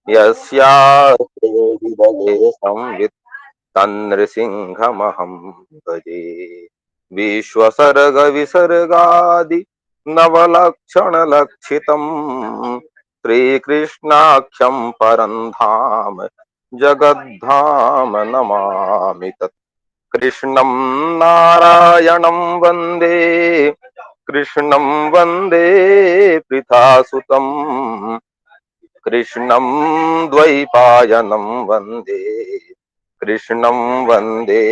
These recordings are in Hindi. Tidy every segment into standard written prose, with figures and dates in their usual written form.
यस्यास्ते हृदये संवित् तन्नृसिंहमहं भजे। विश्वसर्ग विसर्गादि नवलक्षणलक्षितम् श्रीकृष्णाख्यं परं धाम जगद्धाम नमामि तत्। कृष्णं नारायणं वन्दे कृष्णं वन्दे पृथासुतम् कृष्णं द्वैपायनं वन्दे कृष्णं वन्दे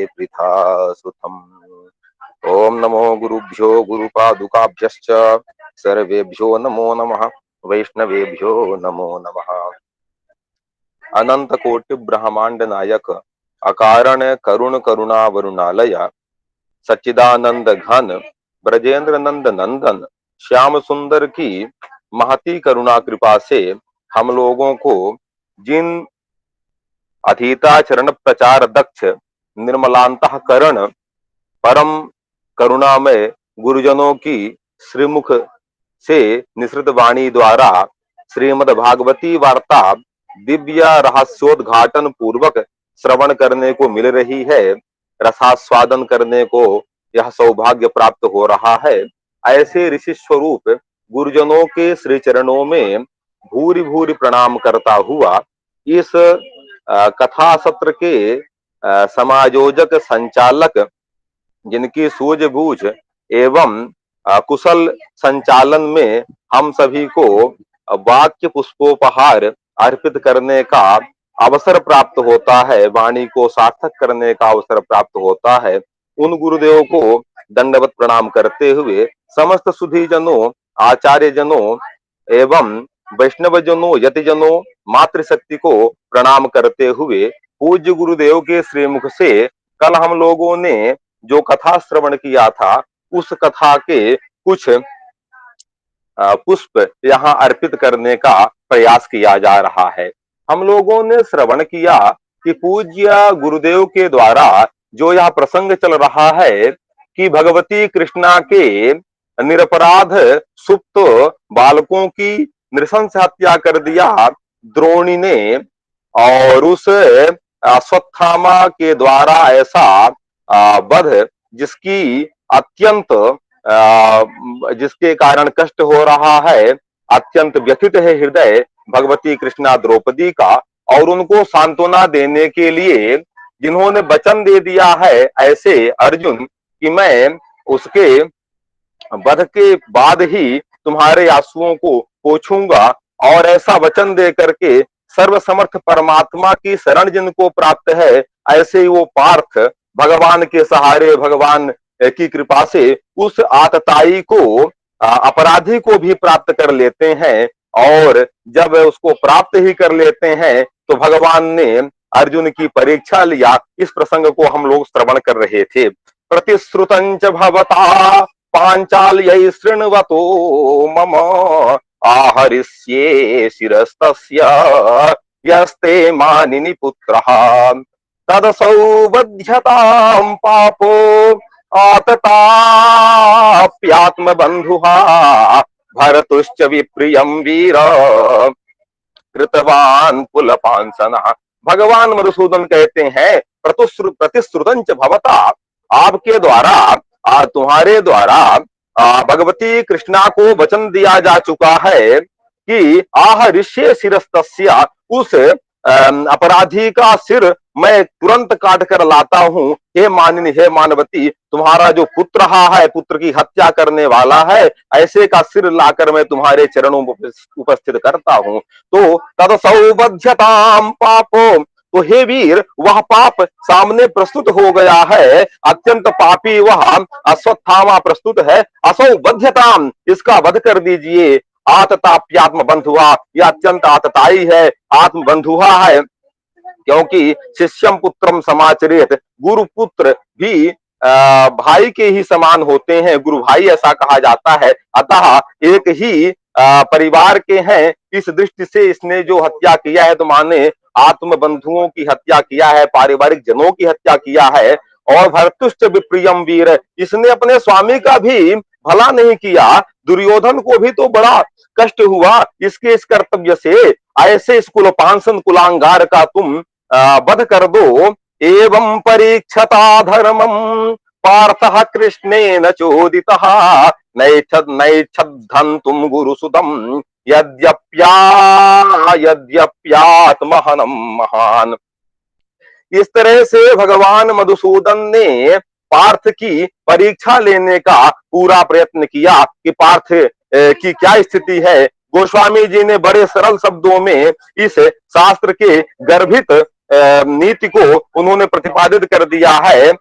पृथासुतम्। ओम नमो गुरुभ्यो गुरुपादुकाभ्यश्च सर्वेभ्यो नमो नमः। वैष्णवेभ्यो नमो नमः। अनंत कोटि ब्रह्मांड नायक अकारण करुण करुणा वरुणालय सच्चिदानंद घन ब्रजेंद्र नंद नंदन श्याम सुंदर की महती करुणा कृपा से हम लोगों को जिन अधीता चरण प्रचार दक्ष निर्मलांतःकरण परम करुणामय गुरुजनों की श्रीमुख से निसृत वाणी द्वारा श्रीमद् भागवती वार्ता दिव्य रहस्योद्घाटन पूर्वक श्रवण करने को मिल रही है, रसास्वादन करने को यह सौभाग्य प्राप्त हो रहा है। ऐसे ऋषि स्वरूप गुरुजनों के श्री चरणों में भूरि भूरि प्रणाम करता हुआ इस कथा सत्र के समायोजक संचालक जिनकी सूझबूझ एवं कुशल संचालन में हम सभी को वाक्य पुष्पोपहार अर्पित करने का अवसर प्राप्त होता है, वाणी को सार्थक करने का अवसर प्राप्त होता है, उन गुरुदेव को दंडवत प्रणाम करते हुए समस्त सुधी जनों, आचार्य जनों एवं वैष्णव जनों, यति जनों, मातृशक्ति को प्रणाम करते हुए पूज्य गुरुदेव के श्रीमुख से कल हम लोगों ने जो कथा श्रवण किया था उस कथा के कुछ पुष्प यहाँ अर्पित करने का प्रयास किया जा रहा है। हम लोगों ने श्रवण किया कि पूज्य गुरुदेव के द्वारा जो यह प्रसंग चल रहा है कि भगवती कृष्णा के निरपराध सुप्त बालकों की नृशंस हत्या कर दिया द्रोणी ने, और उस अश्वत्थामा के द्वारा ऐसा वध जिसकी अत्यंत जिसके कारण कष्ट हो रहा है, अत्यंत व्यथित है हृदय भगवती कृष्णा द्रौपदी का, और उनको सांत्वना देने के लिए जिन्होंने वचन दे दिया है ऐसे अर्जुन कि मैं उसके वध के बाद ही तुम्हारे आंसुओं को पोंछूंगा, और ऐसा वचन दे करके सर्वसमर्थ परमात्मा की शरण जिनको प्राप्त है ऐसे ही वो पार्थ भगवान के सहारे, भगवान की कृपा से उस आतताई को, अपराधी को भी प्राप्त कर लेते हैं, और जब उसको प्राप्त ही कर लेते हैं तो भगवान ने अर्जुन की परीक्षा लिया। इस प्रसंग को हम लोग श्रवण कर रहे थे। प्रतिश्रुतंच भवता पांचाल्यै शृण्वतो मम आहरिष्ये शिरस्तस्य यस्ते मानिनि पुत्रः तदसौ बध्यतां पापो आतताप्यात्मबन्धुः भरतुश्च विप्रियं वीर कृतवान कुलपांसनः। भगवान मधुसूदन कहते हैं प्रतिश्रुतंच भवता, आपके द्वारा, तुम्हारे द्वारा भगवती कृष्णा को वचन दिया जा चुका है कि आह ऋष्य शिरस्तस्य, उस अपराधी का सिर मैं तुरंत काट कर लाता हूं। हे मानिनी, हे मानवती, तुम्हारा जो पुत्र रहा है, पुत्र की हत्या करने वाला है, ऐसे का सिर लाकर मैं तुम्हारे चरणों में उपस्थित करता हूं। तो तद सौबध्यताम पापो, तो हे वीर वह पाप सामने प्रस्तुत हो गया है, अत्यंत पापी वह अश्वत्थामा प्रस्तुत है। असौबध्यताम, इसका वध कर दीजिए। आतताप्यात्म बंधुआ, यह अत्यंत आतताई है, आत्म बंधुआ है, क्योंकि शिष्यम पुत्रम समाचरित, गुरु पुत्र भी भाई के ही समान होते हैं, गुरु भाई ऐसा कहा जाता है। अतः एक ही परिवार के हैं, इस दृष्टि से इसने जो हत्या किया है तो माने आत्म बंधुओं की हत्या किया है, पारिवारिक जनों की हत्या किया है। और भरतुश्च विप्रियम वीर, इसने अपने स्वामी का भी भला नहीं किया, दुर्योधन को भी तो बड़ा कष्ट हुआ इसके इस कर्तव्य से। ऐसे इस कुलपांसन कुलांगार का तुम वध कर दो। एवं परीक्षता धर्मम पार्थः कृष्णेन चोदितः नैच्छद्धन्तुं गुरुसुतं यद्यप्यात्महनं महान। इस तरह से भगवान मधुसूदन ने पार्थ की परीक्षा लेने का पूरा प्रयत्न किया कि पार्थ की क्या स्थिति है। गोस्वामी जी ने बड़े सरल शब्दों में इस शास्त्र के गर्भित नीति को उन्होंने प्रतिपादित कर दिया है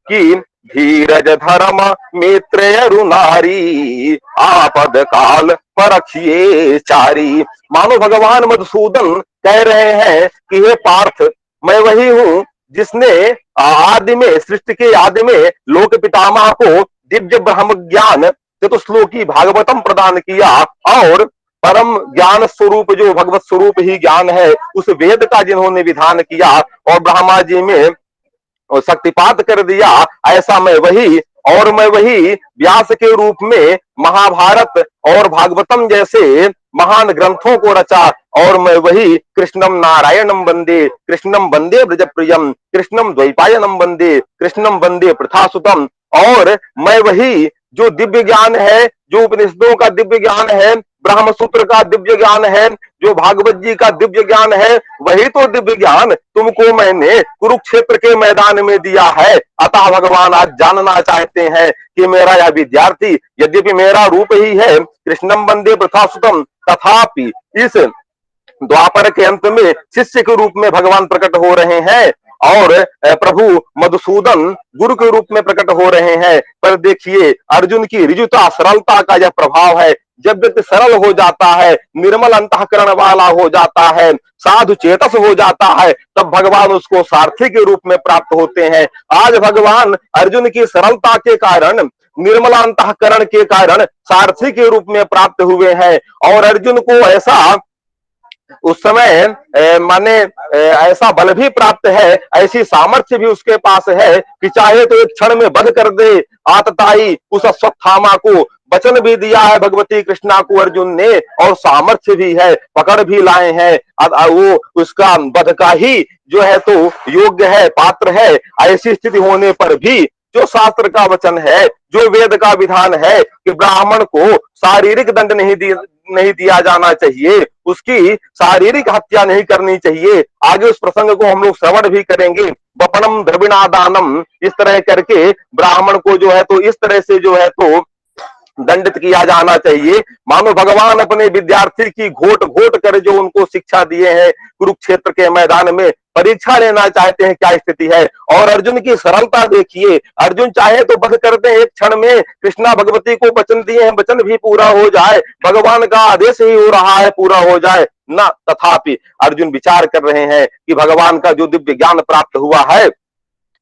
कि धीरज धर्म मित्र नारी आपद काल परखिए चारी। मानो भगवान मधुसूदन कह रहे हैं कि हे पार्थ, मैं वही हूं जिसने आदि में, सृष्टि के आदि में लोक पितामह को दिव्य ब्रह्म ज्ञान चतुश्लोकी भागवतम प्रदान किया और परम ज्ञान स्वरूप जो भगवत स्वरूप ही ज्ञान है उस वेद का जिन्होंने विधान किया और ब्रह्मा जी में शक्तिपात कर दिया, ऐसा मैं वही, और मैं वही व्यास के रूप में महाभारत और भागवतम जैसे महान ग्रंथों को रचा, और मैं वही कृष्णम नारायणम वंदे, कृष्णम वंदे ब्रजप्रियम, कृष्णम द्वैपायनम वंदे, कृष्णम वंदे प्रथासुतम। और मैं वही जो दिव्य ज्ञान है, जो उपनिषदों का दिव्य ज्ञान है, ब्रह्म सूत्र का दिव्य ज्ञान है, जो भागवत जी का दिव्य ज्ञान है, वही तो दिव्य ज्ञान तुमको मैंने कुरुक्षेत्र के मैदान में दिया है। अतः भगवान आज जानना चाहते हैं कि मेरा यह विद्यार्थी यद्यपि मेरा रूप ही है कृष्णम वंदे प्रथासुतम, तथापि इस द्वापर के अंत में शिष्य के रूप में भगवान प्रकट हो रहे हैं और प्रभु मधुसूदन गुरु के रूप में प्रकट हो रहे हैं। पर देखिए अर्जुन की ऋजुता सरलता का यह प्रभाव है। जब व्यक्ति सरल हो जाता है, निर्मल अंतःकरण वाला हो जाता है, साधु चेतस हो जाता है, तब भगवान उसको सारथी के रूप में प्राप्त होते हैं। आज भगवान अर्जुन की सरलता के कारण, निर्मल अंतःकरण के कारण सारथी के रूप में प्राप्त हुए हैं और अर्जुन को ऐसा उस समय माने ऐसा बल भी प्राप्त है, ऐसी सामर्थ्य भी उसके पास है कि चाहे तो एक क्षण में वध कर दे। आतताई उस अश्वत्थामा को वचन भी दिया है भगवती कृष्णा को अर्जुन ने, और सामर्थ्य भी है, पकड़ भी लाए हैं। वो उसका वध का ही जो है तो योग्य है, पात्र है। ऐसी स्थिति होने पर भी जो शास्त्र का वचन है, जो वेद का विधान है कि ब्राह्मण को शारीरिक दंड नहीं दिया जाना चाहिए, उसकी शारीरिक हत्या नहीं करनी चाहिए। आगे उस प्रसंग को हम लोग श्रवण भी करेंगे। वपनम द्रविणादानम, इस तरह करके ब्राह्मण को जो है तो इस तरह से जो है तो दंडित किया जाना चाहिए। मानो भगवान अपने विद्यार्थी की घोट घोट कर जो उनको शिक्षा दिए हैं कुरुक्षेत्र के मैदान में, परीक्षा लेना चाहते हैं क्या स्थिति है। और अर्जुन की सरलता देखिए, अर्जुन चाहे तो वध करते हैं एक क्षण में। कृष्णा भगवती को वचन दिए हैं, वचन भी पूरा हो जाए, भगवान का आदेश ही हो रहा है पूरा हो जाए ना, तथापि अर्जुन विचार कर रहे हैं कि भगवान का जो दिव्य ज्ञान प्राप्त हुआ है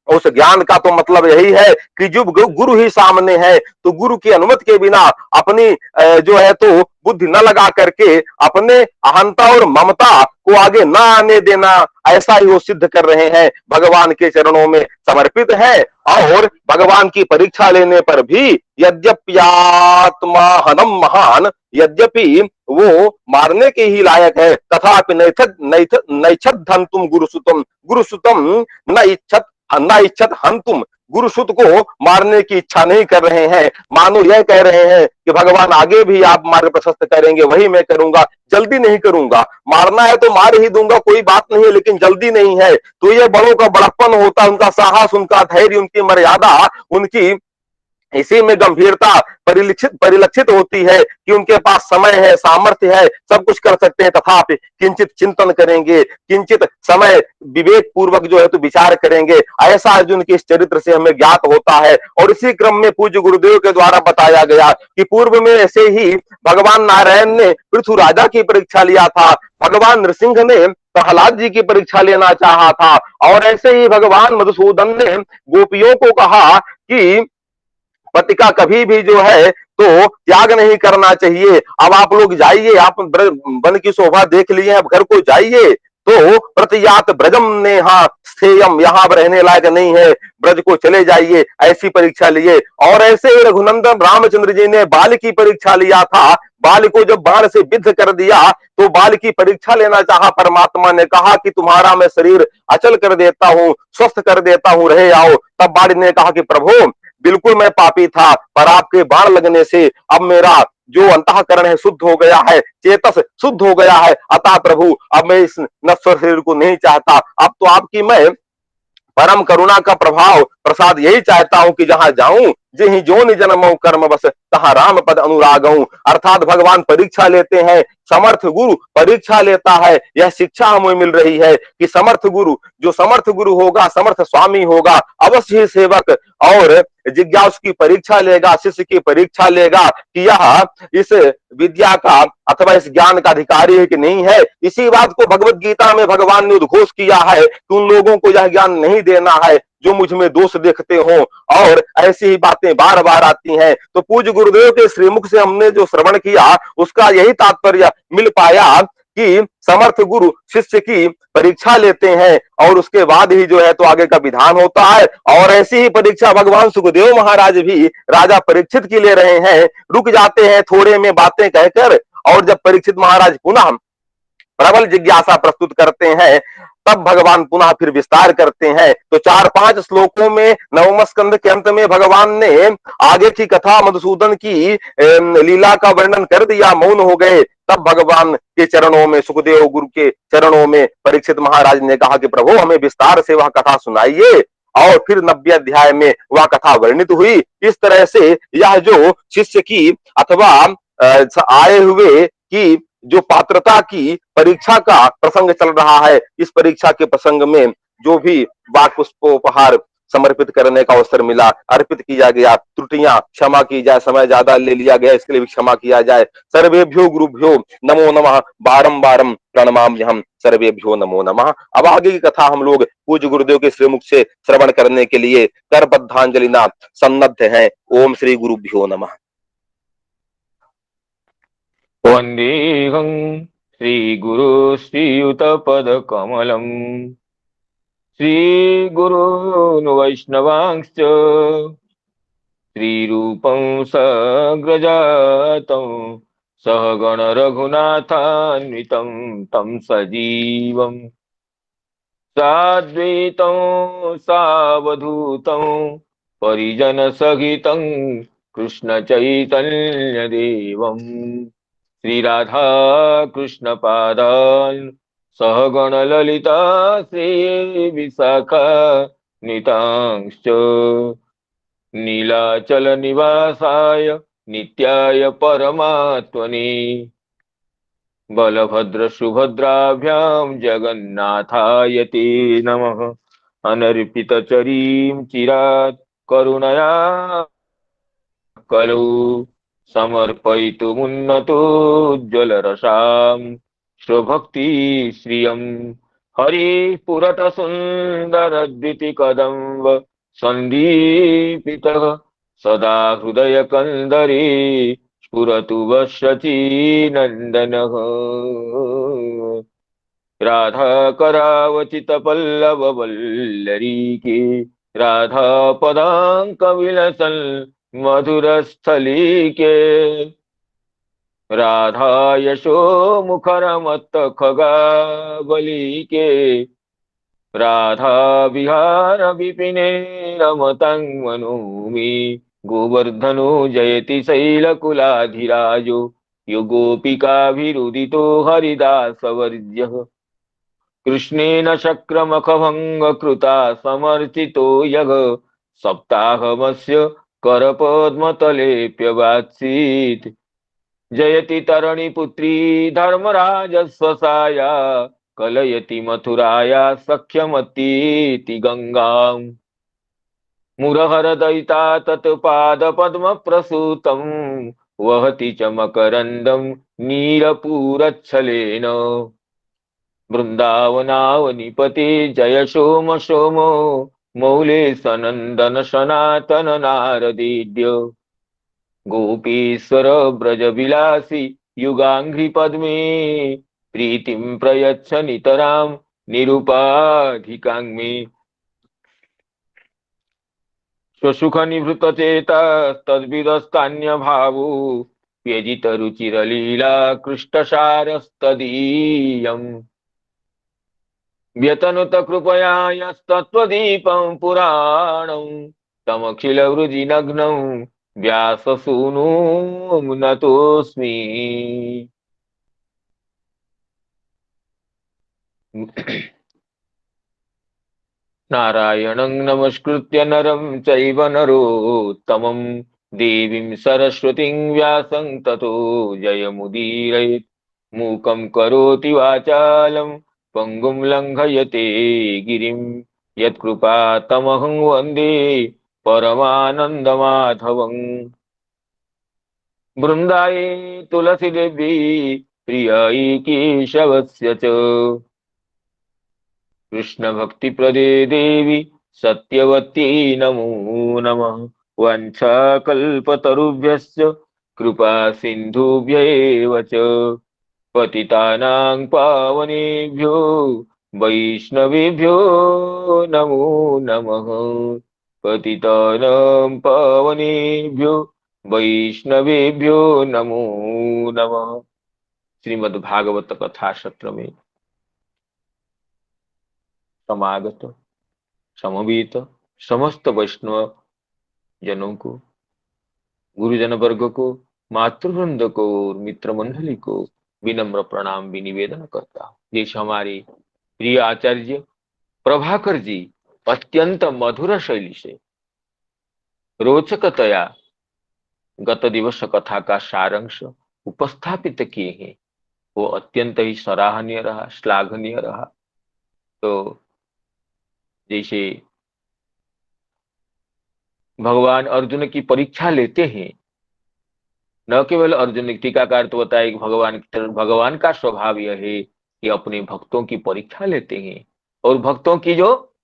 उस ज्ञान का तो मतलब यही है कि जो गुरु ही सामने है, तो गुरु की अनुमति के बिना अपनी जो है तो बुद्धि न लगा करके अपने अहंता और ममता को आगे न आने देना, ऐसा ही वो सिद्ध कर रहे हैं। भगवान के चरणों में समर्पित है और भगवान की परीक्षा लेने पर भी यद्यप्यात्महनम महान, यद्यपि वो मारने के ही लायक है, तथापि नैच्छद्धन्तुं गुरुसुतम, गुरुसुतम न इच्छत हंतुम, गुरुसुत को मारने की इच्छा नहीं कर रहे हैं। मानो यह कह रहे हैं कि भगवान आगे भी आप मार्ग प्रशस्त करेंगे, वही मैं करूंगा, जल्दी नहीं करूंगा। मारना है तो मार ही दूंगा, कोई बात नहीं है, लेकिन जल्दी नहीं है। तो ये बड़ों का बड़प्पन होता है, उनका साहस, उनका धैर्य, उनकी मर्यादा, उनकी इसी में गंभीरता परिलक्षित होती है कि उनके पास समय है, सामर्थ्य है, सब कुछ कर सकते हैं, तथापि किंचित चिंतन करेंगे, किंचित समय विवेक पूर्वक जो है तो विचार करेंगे। ऐसा अर्जुन के इस चरित्र से हमें ज्ञात होता है। और इसी क्रम में पूज्य गुरुदेव के द्वारा बताया गया कि पूर्व में ऐसे ही भगवान नारायण ने पृथु राजा की परीक्षा लिया था, भगवान नृसिंह ने प्रहलाद जी की परीक्षा लेना चाहा था, और ऐसे ही भगवान मधुसूदन ने गोपियों को कहा कि पति का कभी भी जो है तो त्याग नहीं करना चाहिए। अब आप लोग जाइए, आप वन की शोभा देख लिए, अब घर को जाइए, तो प्रतियात ब्रजम नेहा स्थेयम, यहाँ पर रहने लायक नहीं है, ब्रज को चले जाइए, ऐसी परीक्षा लिए। और ऐसे ही रघुनंदन रामचंद्र जी ने बाल की परीक्षा लिया था। बाल को जब बाण से विद्ध कर दिया तो बाल की परीक्षा लेना चाहा। परमात्मा ने कहा कि तुम्हारा मैं शरीर अचल कर देता हूं, स्वस्थ कर देता हूं, रहे आओ। तब बाल ने कहा कि प्रभु बिल्कुल मैं पापी था, पर आपके बाण लगने से अब मेरा जो अंतःकरण है शुद्ध हो गया है, चेतस शुद्ध हो गया है। अतः प्रभु अब मैं इस नश्वर शरीर को नहीं चाहता, अब तो आपकी मैं परम करुणा का प्रभाव प्रसाद यही चाहता हूं कि जहां जाऊं जही जो निज जन्मो कर्म बस तहा राम पद अनुरागऊं। अर्थात भगवान परीक्षा लेते हैं, समर्थ गुरु परीक्षा लेता है। यह शिक्षा हमें मिल रही है कि समर्थ गुरु, जो समर्थ गुरु होगा, समर्थ स्वामी होगा, अवश्य ही सेवक और जिज्ञासु की परीक्षा लेगा, शिष्य की परीक्षा लेगा कि यह इस विद्या का अथवा इस ज्ञान का अधिकारी है कि नहीं है। इसी बात को भगवत गीता में भगवान ने उद्घोष किया है कि उन लोगों को यह ज्ञान नहीं देना है जो मुझ में दोष देखते हो। और ऐसी ही बातें बार बार आती हैं। तो पूज्य गुरुदेव के श्रीमुख से हमने जो श्रवण किया उसका यही तात्पर्य मिल पाया कि समर्थ गुरु शिष्य की परीक्षा लेते हैं और उसके बाद ही जो है तो आगे का विधान होता है। और ऐसी ही परीक्षा भगवान सुखदेव महाराज भी राजा परीक्षित की ले रहे हैं। रुक जाते हैं थोड़े में बातें कहकर, और जब परीक्षित महाराज पुनः प्रबल जिज्ञासा प्रस्तुत करते हैं तब भगवान पुनः फिर विस्तार करते हैं। तो 4-5 श्लोकों में नवम स्कंद के अंत में भगवान ने आगे की कथा मधुसूदन की लीला का वर्णन कर दिया, मौन हो गए। तब भगवान के चरणों में, सुखदेव गुरु के चरणों में परीक्षित महाराज ने कहा कि प्रभु हमें विस्तार से वह कथा सुनाइए। और फिर 90 अध्याय में वह कथा वर्णित हुई। इस तरह से यह जो शिष्य की अथवा आए हुए की जो पात्रता की परीक्षा का प्रसंग चल रहा है, इस परीक्षा के प्रसंग में जो भी वाक पुष्पोपहार समर्पित करने का अवसर मिला, अर्पित किया गया, त्रुटियां क्षमा की जाए, समय ज्यादा ले लिया गया इसके लिए भी क्षमा किया जाए। सर्वेभ्यो गुरुभ्यो नमो नमः, बारंबार प्रणमाम्यहम्, सर्वेभ्यो नमो नमः। अब आगे की कथा हम लोग पूज्य गुरुदेव के श्रीमुख से श्रवण करने के लिए करबद्धांजलिना सन्नद्ध हैं। ओम श्री गुरुभ्यो नमः। वन्देऽहं श्रीगुरो श्रीयुतपदकमलम् श्रीगुरून् वैष्णवांश्च श्रीरूपं सग्रजातं सहगण रघुनाथान्वितं तं सजीवम् साद्वैतं सावधूतं परिजनसहितं कृष्णचैतन्यदेवम् श्री राधा कृष्ण पादान् सहगण ललिता श्री विशाखा नितांश्च नीलाचल निवासाय नित्याय परमात्मने बलभद्र सुभद्राभ्यां जगन्नाथाय ते नमः। अनर्पित चरीं चिरात् करुणया कलौ समर्पयितुमुन्नतोज्ज्वलरसां स्वभक्ति श्रियं हरि पुरत सुन्दरद्वितिकदम्ब सन्दीपितः सदा हृदय कंदरे स्फुरतु वशचीनन्दनः। राधा करावचित पल्लव वल्लरीके राधा पदांक विलसन मधुरस्थलीके राधा यशो मुखरमत्त खगावलीके राधा विहार विपिने रमतं मनोमि गोवर्धनो जयति शैलकुलाधिराजो युगोपिकाभिरुदितो हरिदासवर्यः कृष्णेन शक्रमखभङ्गकृता समर्चितो यः सप्ताहमस्य करपद्मतलेऽप्यवात्सीत् जयति तरणिपुत्री धर्मराजस्वसाया कलयति मथुराया सख्यमतीति गंगाम् मुरहरदयिता तत्पादपद्मप्रसूतं वहति च मकरन्दं नीरपूरच्छलेन वृन्दावनावनिपते जय सोम सोमो मौले सनन्दन सनातन नारदीड्य गोपीश्वर ब्रजविलासी युगांघ्रि पद्मे प्रीतिं प्रयच्छ नितरां निरुपाधिकां मे। स्वसुख निवृत चेता तद्विदस्तान्य भावो व्यजित रुचिरलीला कृष्टसारस्तदीयम्। व्यतनुत कृपया यस्तत्त्वदीपं पुराणं तमखिल वृजिनग्नं व्याससूनुं नतोऽस्मि। नारायणं नमस्कृत्य नरं चैव नरोत्तमं देवीं सरस्वतीं व्यासं ततो जयमुदीरयेत्। मूकं करोति वाचालं पङ्गुं लङ्घयते गिरिं यत्कृपातमहं वन्दे परमानन्दमाधवम्। बृन्दाये तुलसीदेवी प्रियै केशवस्य च कृष्ण भक्ति प्रदे देवी सत्यवती नमो नमः। वाञ्छाकल्पतरुभ्यश्च कृपा सिन्धुभ्यैव च पतितानां पावनेभ्यो वैष्णवेभ्यो नमो नमः। पतितानां पावनेभ्यो वैष्णवेभ्यो नमो नमः। श्रीमद्भागवत कथा सत्र में समागत समवेत समस्त वैष्णव जनों को, गुरुजन वर्ग को, मातृवृंद को और मित्र मंडली को विनम्र प्रणाम भी निवेदन करता हूँ। जैसे हमारे प्रिय आचार्य प्रभाकर जी अत्यंत मधुर शैली से रोचकतया गत दिवस कथा का सारांश उपस्थापित किए हैं, वो अत्यंत ही सराहनीय रहा, श्लाघनीय रहा। तो जैसे भगवान अर्जुन की परीक्षा लेते हैं, न केवल अर्जुन, टीकाकार तो बताए कि भगवान का स्वभाव यह है कि अपने भक्तों की परीक्षा लेते हैं और भक्तों की जो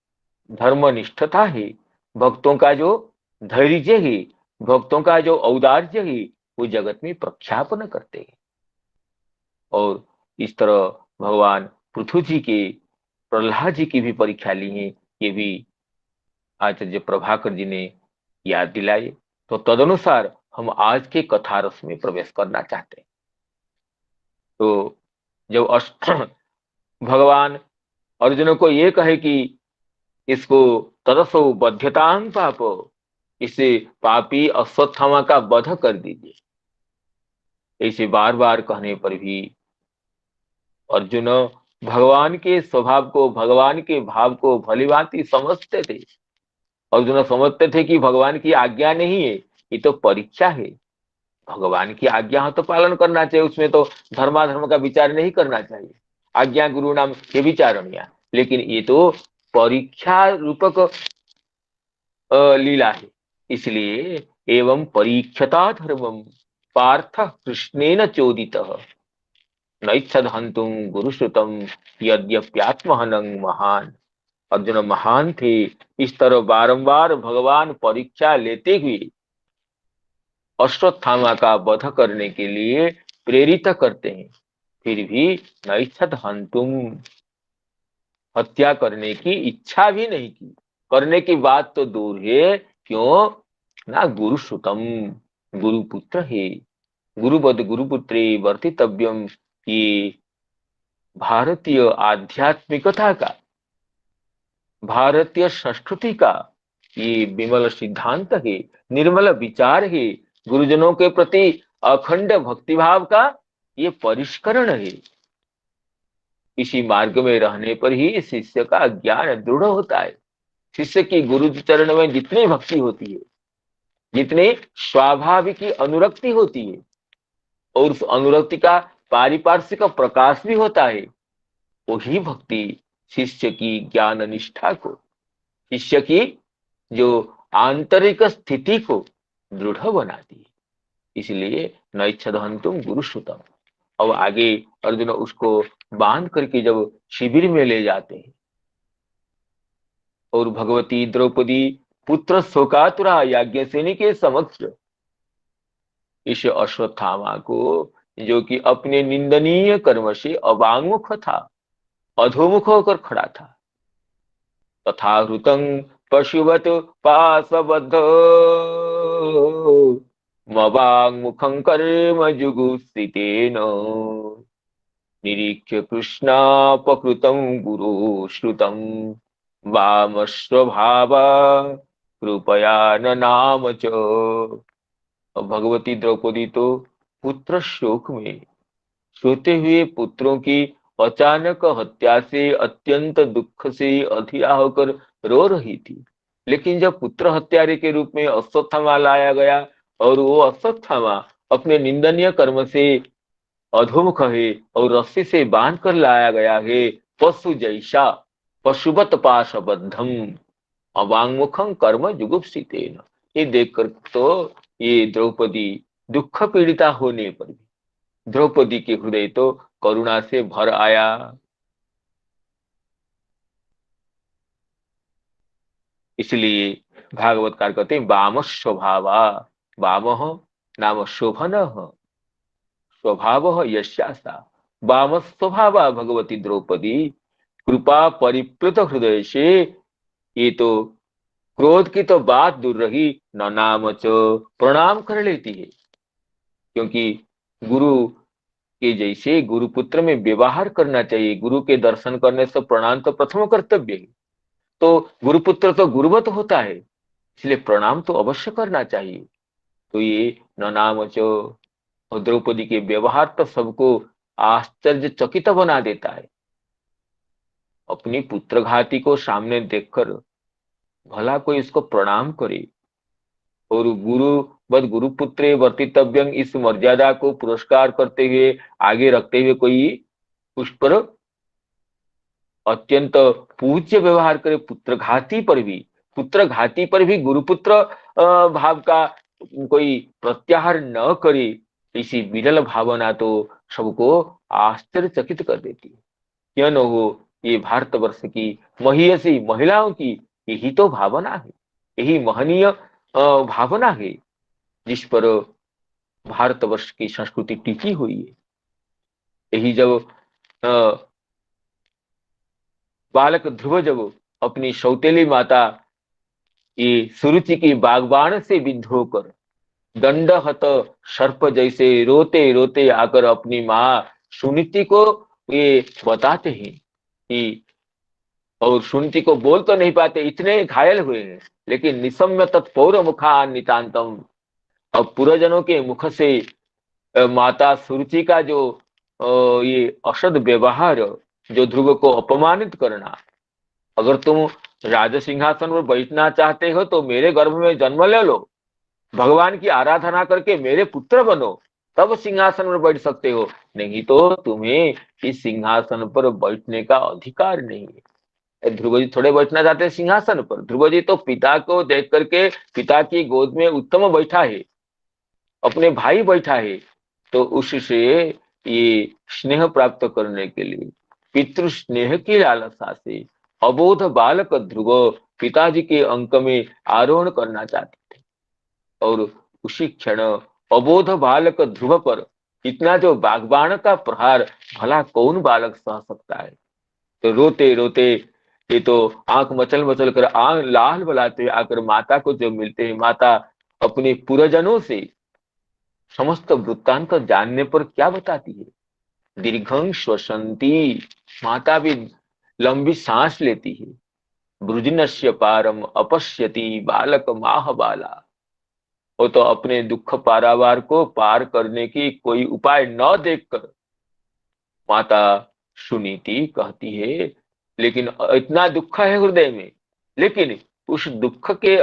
धर्मनिष्ठता है, भक्तों का जो धैर्य है, भक्तों का जो औदार्य है, वो जगत में प्रख्यापन करते हैं। और इस तरह भगवान पृथु जी के, प्रहलाद जी की भी परीक्षा ली है, ये भी आचार्य प्रभाकर जी ने याद दिलाई। तो तदनुसार हम आज के कथारस में प्रवेश करना चाहते हैं। तो जब भगवान अर्जुन को ये कहे कि इसको तदसो बध्यतां पाप, इसे पापी अश्वत्थामा का वध कर दीजिए, ऐसे बार बार कहने पर भी अर्जुन भगवान के स्वभाव को, भगवान के भाव को भलीभांति समझते थे। अर्जुन समझते थे कि भगवान की आज्ञा नहीं है, ये तो परीक्षा है। भगवान की आज्ञा हो तो पालन करना चाहिए, उसमें तो धर्माधर्म का विचार नहीं करना चाहिए। आज्ञा गुरु नाम के विचारणीय, लेकिन ये तो परीक्षा रूपक लीला है। इसलिए एवं परीक्षता धर्मम पार्थ कृष्णेन चोदितः नैच्छद हंतुम गुरुश्रुतम यद्यप्यात्महनं महान। अर्जुन महान थे, इस तरह बारंबार भगवान परीक्षा लेते हुए अश्वत्थामा का वध करने के लिए प्रेरित करते हैं, फिर भी नैच्छद हंतुम, हत्या करने की इच्छा भी नहीं की। करने की बात तो दूर है, क्यों ना गुरुश्रुतम, गुरुपुत्र है, गुरुवद गुरुपुत्रे वर्तितव्यम, ये भारतीय आध्यात्मिकता का, भारतीय संस्कृति का ये विमल सिद्धांत है, निर्मल विचार है। गुरुजनों के प्रति अखंड भक्तिभाव का ये परिष्करण है। इसी मार्ग में रहने पर ही शिष्य का ज्ञान दृढ़ होता है। शिष्य की गुरु चरण में जितनी भक्ति होती है, जितनी स्वाभाविक अनुरक्ति होती है, और उस अनुरक्ति का पारिपार्श्विक प्रकाश भी होता है, वही भक्ति शिष्य की ज्ञान निष्ठा को, शिष्य की जो आंतरिक स्थिति को दृढ़ बनाती है। इसलिए नैच्छदहंतुम गुरुश्रुतम। अब आगे अर्जुन उसको बांध करके जब शिविर में ले जाते हैं और भगवती द्रौपदी पुत्र शोकातुरा याज्ञसेनी के समक्ष इस अश्वत्थामा को जो कि अपने निंदनीय कर्म से अवांगमुख था, अधोमुख होकर खड़ा था। तथा हृतं पशुवत पाशबद्ध मवाङ्मुखं कर्म जुगुप्सितेन निरीक्ष्य कृष्णापकृतं गुरु श्रुतं वामस्वभावा कृपया न नाम च। अब भगवती द्रौपदी तो पुत्र शोक में सोते हुए पुत्रों की अचानक हत्या से अत्यंत दुख से अधिया होकर रो रही थी। लेकिन जब पुत्र हत्यारे के रूप में अश्वत्थामा लाया गया और वो अश्वत्थामा अपने निंदनीय कर्म से अधोमुख है और रस्सी से बांध कर लाया गया है, पशु जैसा, पशुवत पाशबद्धम अवांगमुखम कर्म जुगुप्सितेन, ये देखकर तो ये द्रौपदी दुख पीड़िता होने पर भी द्रौपदी के हृदय तो करुणा से भर आया। इसलिए भागवतकार कहते हैं वाम स्वभावा, वाम नाम शोभन स्वभाव यस्यासा, वाम स्वभावा भगवती द्रौपदी कृपा परिप्लुत हृदय से, ये तो क्रोध की तो बात दूर रही, न नाम च प्रणाम कर लेती है। क्योंकि गुरु के जैसे गुरुपुत्र में व्यवहार करना चाहिए। गुरु के दर्शन करने से प्रणाम तो प्रथम कर्तव्य है। तो गुरुपुत्र तो गुरुवत होता है, इसलिए प्रणाम तो अवश्य करना चाहिए। तो ये ननामचो और द्रौपदी के व्यवहार तो सबको आश्चर्यचकित बना देता है। अपनी पुत्रघाती को सामने देखकर भला कोई इसको प्रणाम करे, और गुरु बद गुरुपुत्रे वर्तितव्यं इस मर्यादा को पुरस्कार करते हुए आगे रखते हुए कोई उस पर अत्यंत पूज्य व्यवहार करे, पुत्रघाती पर भी गुरुपुत्र भाव का कोई प्रत्याहार न करे, इसी विरल भावना तो सबको आश्चर्यचकित कर देती है। क्यों न हो, ये भारतवर्ष की महियसी महिलाओं की यही तो भावना है, यही महनीय भावना है जिस पर भारतवर्ष की संस्कृति टिकी हुई है। यही जब बालक ध्रुव जब अपनी सौतेली माता ये सुरुचि की बागबान से विद्ध होकर दंडहत सर्प जैसे रोते रोते आकर अपनी माँ सुनीति को ये बताते हैं कि, और सुनीति को बोल तो नहीं पाते, इतने घायल हुए हैं, लेकिन निशम्य तत्पौर मुखा नितांतम, अब पुरजनों के मुख से माता सुरुचि का जो ये असद व्यवहार, जो ध्रुव को अपमानित करना, अगर तुम राज सिंहासन पर बैठना चाहते हो तो मेरे गर्भ में जन्म ले लो, भगवान की आराधना करके मेरे पुत्र बनो, तब सिंहासन पर बैठ सकते हो, नहीं तो तुम्हें इस सिंहासन पर बैठने का अधिकार नहीं है। ध्रुव जी थोड़े बैठना चाहते हैं सिंहासन पर, ध्रुव जी तो पिता को देख करके पिता की गोद में उत्तम बैठा है, अपने भाई बैठा है, तो उससे ये स्नेह प्राप्त करने के लिए पितृ स्नेह की लालसा से अबोध बालक ध्रुव पिताजी के अंक में आरोहण करना चाहते थे, और उसी क्षण अबोध बालक ध्रुव पर इतना जो बागबान का प्रहार भला कौन बालक सह सकता है। तो रोते रोते ये तो आंख मचल मचल कर आंख लाल बलाते आकर माता को जब मिलते हैं, माता अपने पुरजनों से समस्त वृत्तांत जानने पर क्या बताती है, दीर्घं श्वसंती, माता भी लंबी सांस लेती है, ब्रुजिनस्य पारम अपश्यति बालक माह बाला, वो तो अपने दुख पारावार को पार करने की कोई उपाय न देखकर माता सुनीति कहती है, लेकिन इतना दुख है हृदय में, लेकिन उस दुख के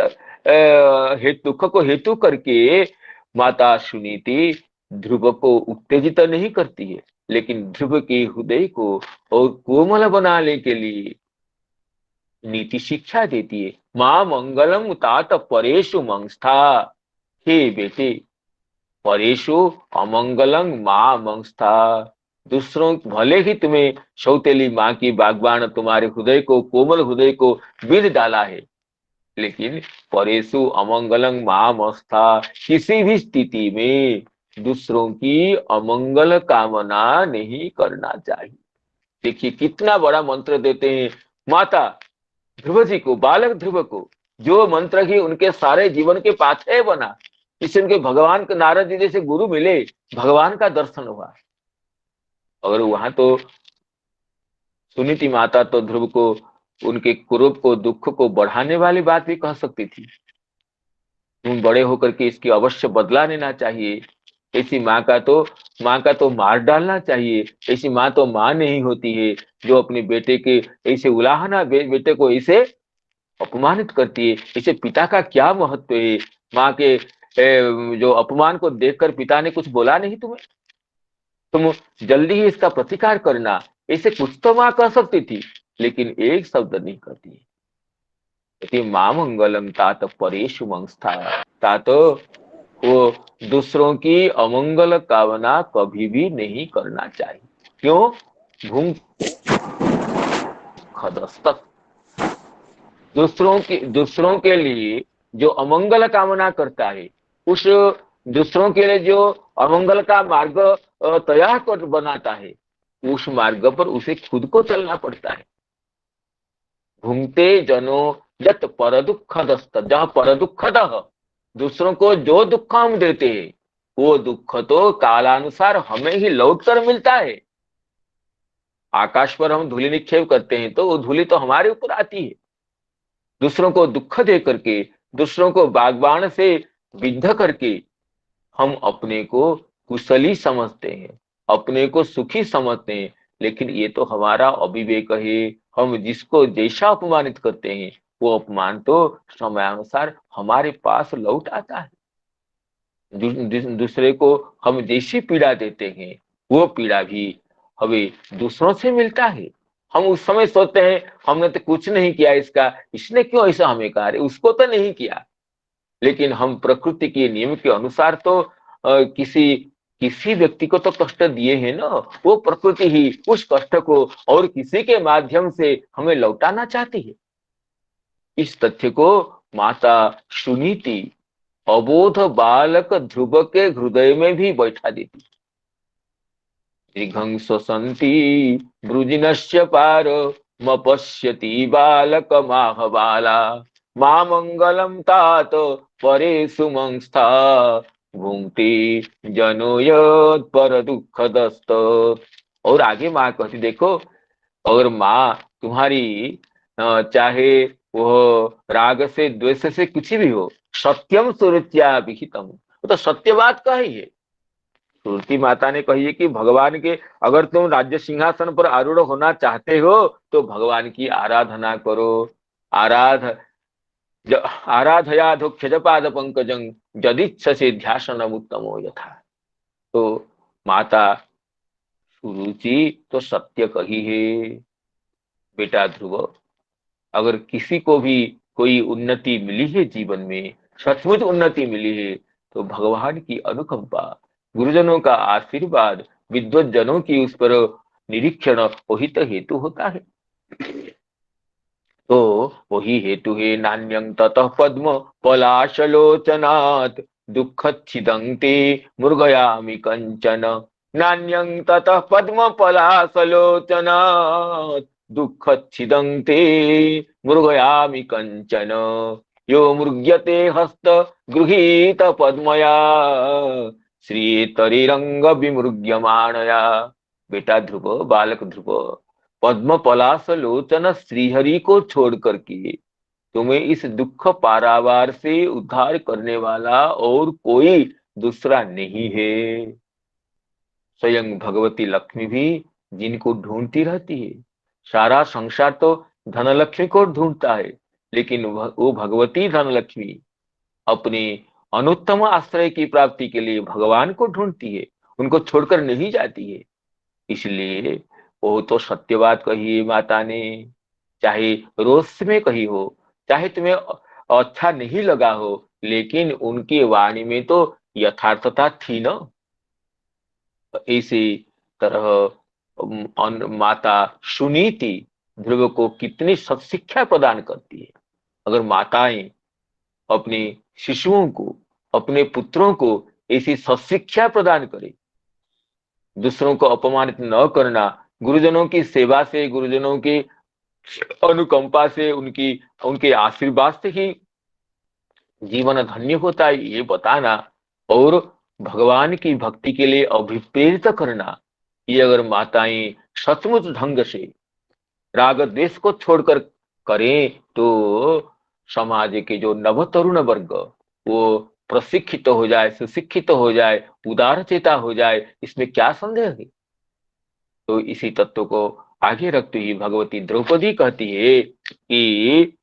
दुख को हेतु करके माता सुनीति ध्रुव को उत्तेजित नहीं करती है, लेकिन ध्रुव के हृदय को और कोमल बनाने के लिए नीति शिक्षा देती है। मां मंगलम तात परेशु मंस्था, हे बेटे परेशु अमंगलम मां मंस्था, दूसरों भले ही तुम्हें सौतेली माँ की बागबान तुम्हारे हृदय को, कोमल हृदय को बिध डाला है, लेकिन परेशु अमंगलम मां मंस्था, किसी भी स्थिति में दूसरों की अमंगल कामना नहीं करना चाहिए। देखिए कितना बड़ा मंत्र देते हैं माता ध्रुव जी को, बालक ध्रुव को, जो मंत्र ही उनके सारे जीवन के पाथेय बना। इससे उनके भगवान के नारद जी जैसे गुरु मिले, भगवान का दर्शन हुआ। अगर वहां तो सुनीति माता तो ध्रुव को उनके क्रोध को, दुख को बढ़ाने वाली बात भी कह सकती थी। तुम बड़े होकर के इसकी अवश्य बदला लेना चाहिए। ऐसी माँ का तो मार डालना चाहिए। ऐसी माँ तो माँ नहीं होती है जो अपने बेटे के ऐसे उलाहना बेटे को ऐसे अपमानित करती है। इसे पिता का क्या महत्व है? माँ के जो अपमान को देखकर पिता ने कुछ बोला नहीं तुम्हें? तुम जल्दी ही इसका प्रतिकार करना, ऐसे कुछ तो माँ कह सकती थी, लेकिन एक शब्द नहीं कहती। यदि माँ मंगलम तात परेशु मंस्था, तात वो दूसरों की अमंगल कामना कभी भी नहीं करना चाहिए। क्यों? भूम खदस्तक, दूसरों के लिए जो अमंगल कामना करता है, उस दूसरों के लिए जो अमंगल का मार्ग तैयार कर बनाता है, उस मार्ग पर उसे खुद को चलना पड़ता है। घूमते जनो यत पर दुखदस्त, जहां पर दुखद, दूसरों को जो दुख हम देते हैं वो दुख तो कालानुसार हमें ही लौट कर मिलता है। आकाश पर हम धूलि निक्षेप करते हैं तो वो धूलि तो हमारे ऊपर आती है। दूसरों को दुख दे करके, दूसरों को बागबान से विद्ध करके हम अपने को कुशली समझते हैं, अपने को सुखी समझते हैं। लेकिन ये तो हमारा अविवेक है। हम जिसको जैसा अपमानित करते हैं वो अपमान तो समयानुसार हमारे पास लौट आता है। दूसरे को हम जैसी पीड़ा देते हैं वो पीड़ा भी हमें दूसरों से मिलता है। हम उस समय सोचते हैं हमने तो कुछ नहीं किया इसका, इसने क्यों ऐसा हमें कहा, अरे उसको तो नहीं किया। लेकिन हम प्रकृति के नियम के अनुसार तो किसी किसी व्यक्ति को तो कष्ट दिए हैं ना। वो प्रकृति ही उस कष्ट को और किसी के माध्यम से हमें लौटाना चाहती है। इस तथ्य को माता सुनीति अबोध बालक ध्रुव के हृदय में भी बैठा देती। दीर्घं स्वसंती वृजिनस्य पार मपश्यति बालक माह बाला, मां मंगलम तात परे सुमंस्था, भुंक्ति जनो यत् पर दुखदस्त। और आगे माँ कहती देखो, अगर माँ तुम्हारी चाहे वो राग से द्वेष से कुछ भी हो, सत्यम सुरुच्या विहितम, वो तो सत्य बात कही है। तुलसी माता ने कही है कि भगवान के, अगर तुम राज्य सिंहासन पर आरूढ़ होना चाहते हो तो भगवान की आराधना करो। आराध आराधयाधोक्षज पाद पंकजं जदिच्छसे ध्यासनम उत्तमो यथा। तो माता सुरुचि तो सत्य कही है। बेटा ध्रुव, अगर किसी को भी कोई उन्नति मिली है जीवन में, सचमुच उन्नति मिली है, तो भगवान की अनुकंपा, गुरुजनों का आशीर्वाद, विद्वत जनों की उस पर निरीक्षण वही तो हेतु होता है। तो वही हेतु है नान्यं ततः पद्म पलाशलोचनात् दुःखच्छिदं ते मृगयामि कंचन, नान्यं ततः पद्म पलाशलोचनात् दुःखच्छिदं ते मृगयामि कंचन, यो मृग्यते हस्त गृहीत पद्मया श्रीतरिरंग विमृग्यमाणया। बेटा ध्रुव, बालक ध्रुव, पद्म पलाश लोचन श्रीहरि को छोड़ करके तुम्हें इस दुख पारावार से उद्धार करने वाला और कोई दूसरा नहीं है। स्वयं भगवती लक्ष्मी भी जिनको ढूंढती रहती है। सारा संसार तो धनलक्ष्मी को ढूंढता है, लेकिन वो भगवती धनलक्ष्मी अपने अनुत्तम आश्रय की प्राप्ति के लिए भगवान को ढूंढती है, उनको छोड़कर नहीं जाती है। इसलिए वो तो सत्य बात कही है माता ने, चाहे रोष में कही हो, चाहे तुम्हें अच्छा नहीं लगा हो, लेकिन उनकी वाणी में तो यथार्थता थी ना। इसी तरह माता सुनीति ध्रुव को कितनी सत्शिक्षा प्रदान करती है। अगर माताएं अपने शिशुओं को, अपने पुत्रों को ऐसी सशिक्षा प्रदान करे। दूसरों को अपमानित न करना, गुरुजनों की सेवा से, गुरुजनों की अनुकंपा से, उनकी उनके आशीर्वाद से ही जीवन धन्य होता है, ये बताना और भगवान की भक्ति के लिए अभिप्रेरित करना। ये अगर माताएं सचमुच ढंग से राग द्वेष को छोड़कर करें तो समाज के जो नव तरुण वर्ग वो प्रशिक्षित हो जाए, सुशिक्षित हो जाए, उदार चेता हो जाए, इसमें क्या संदेह है। तो इसी तत्व को आगे रखते ही भगवती द्रौपदी कहती है कि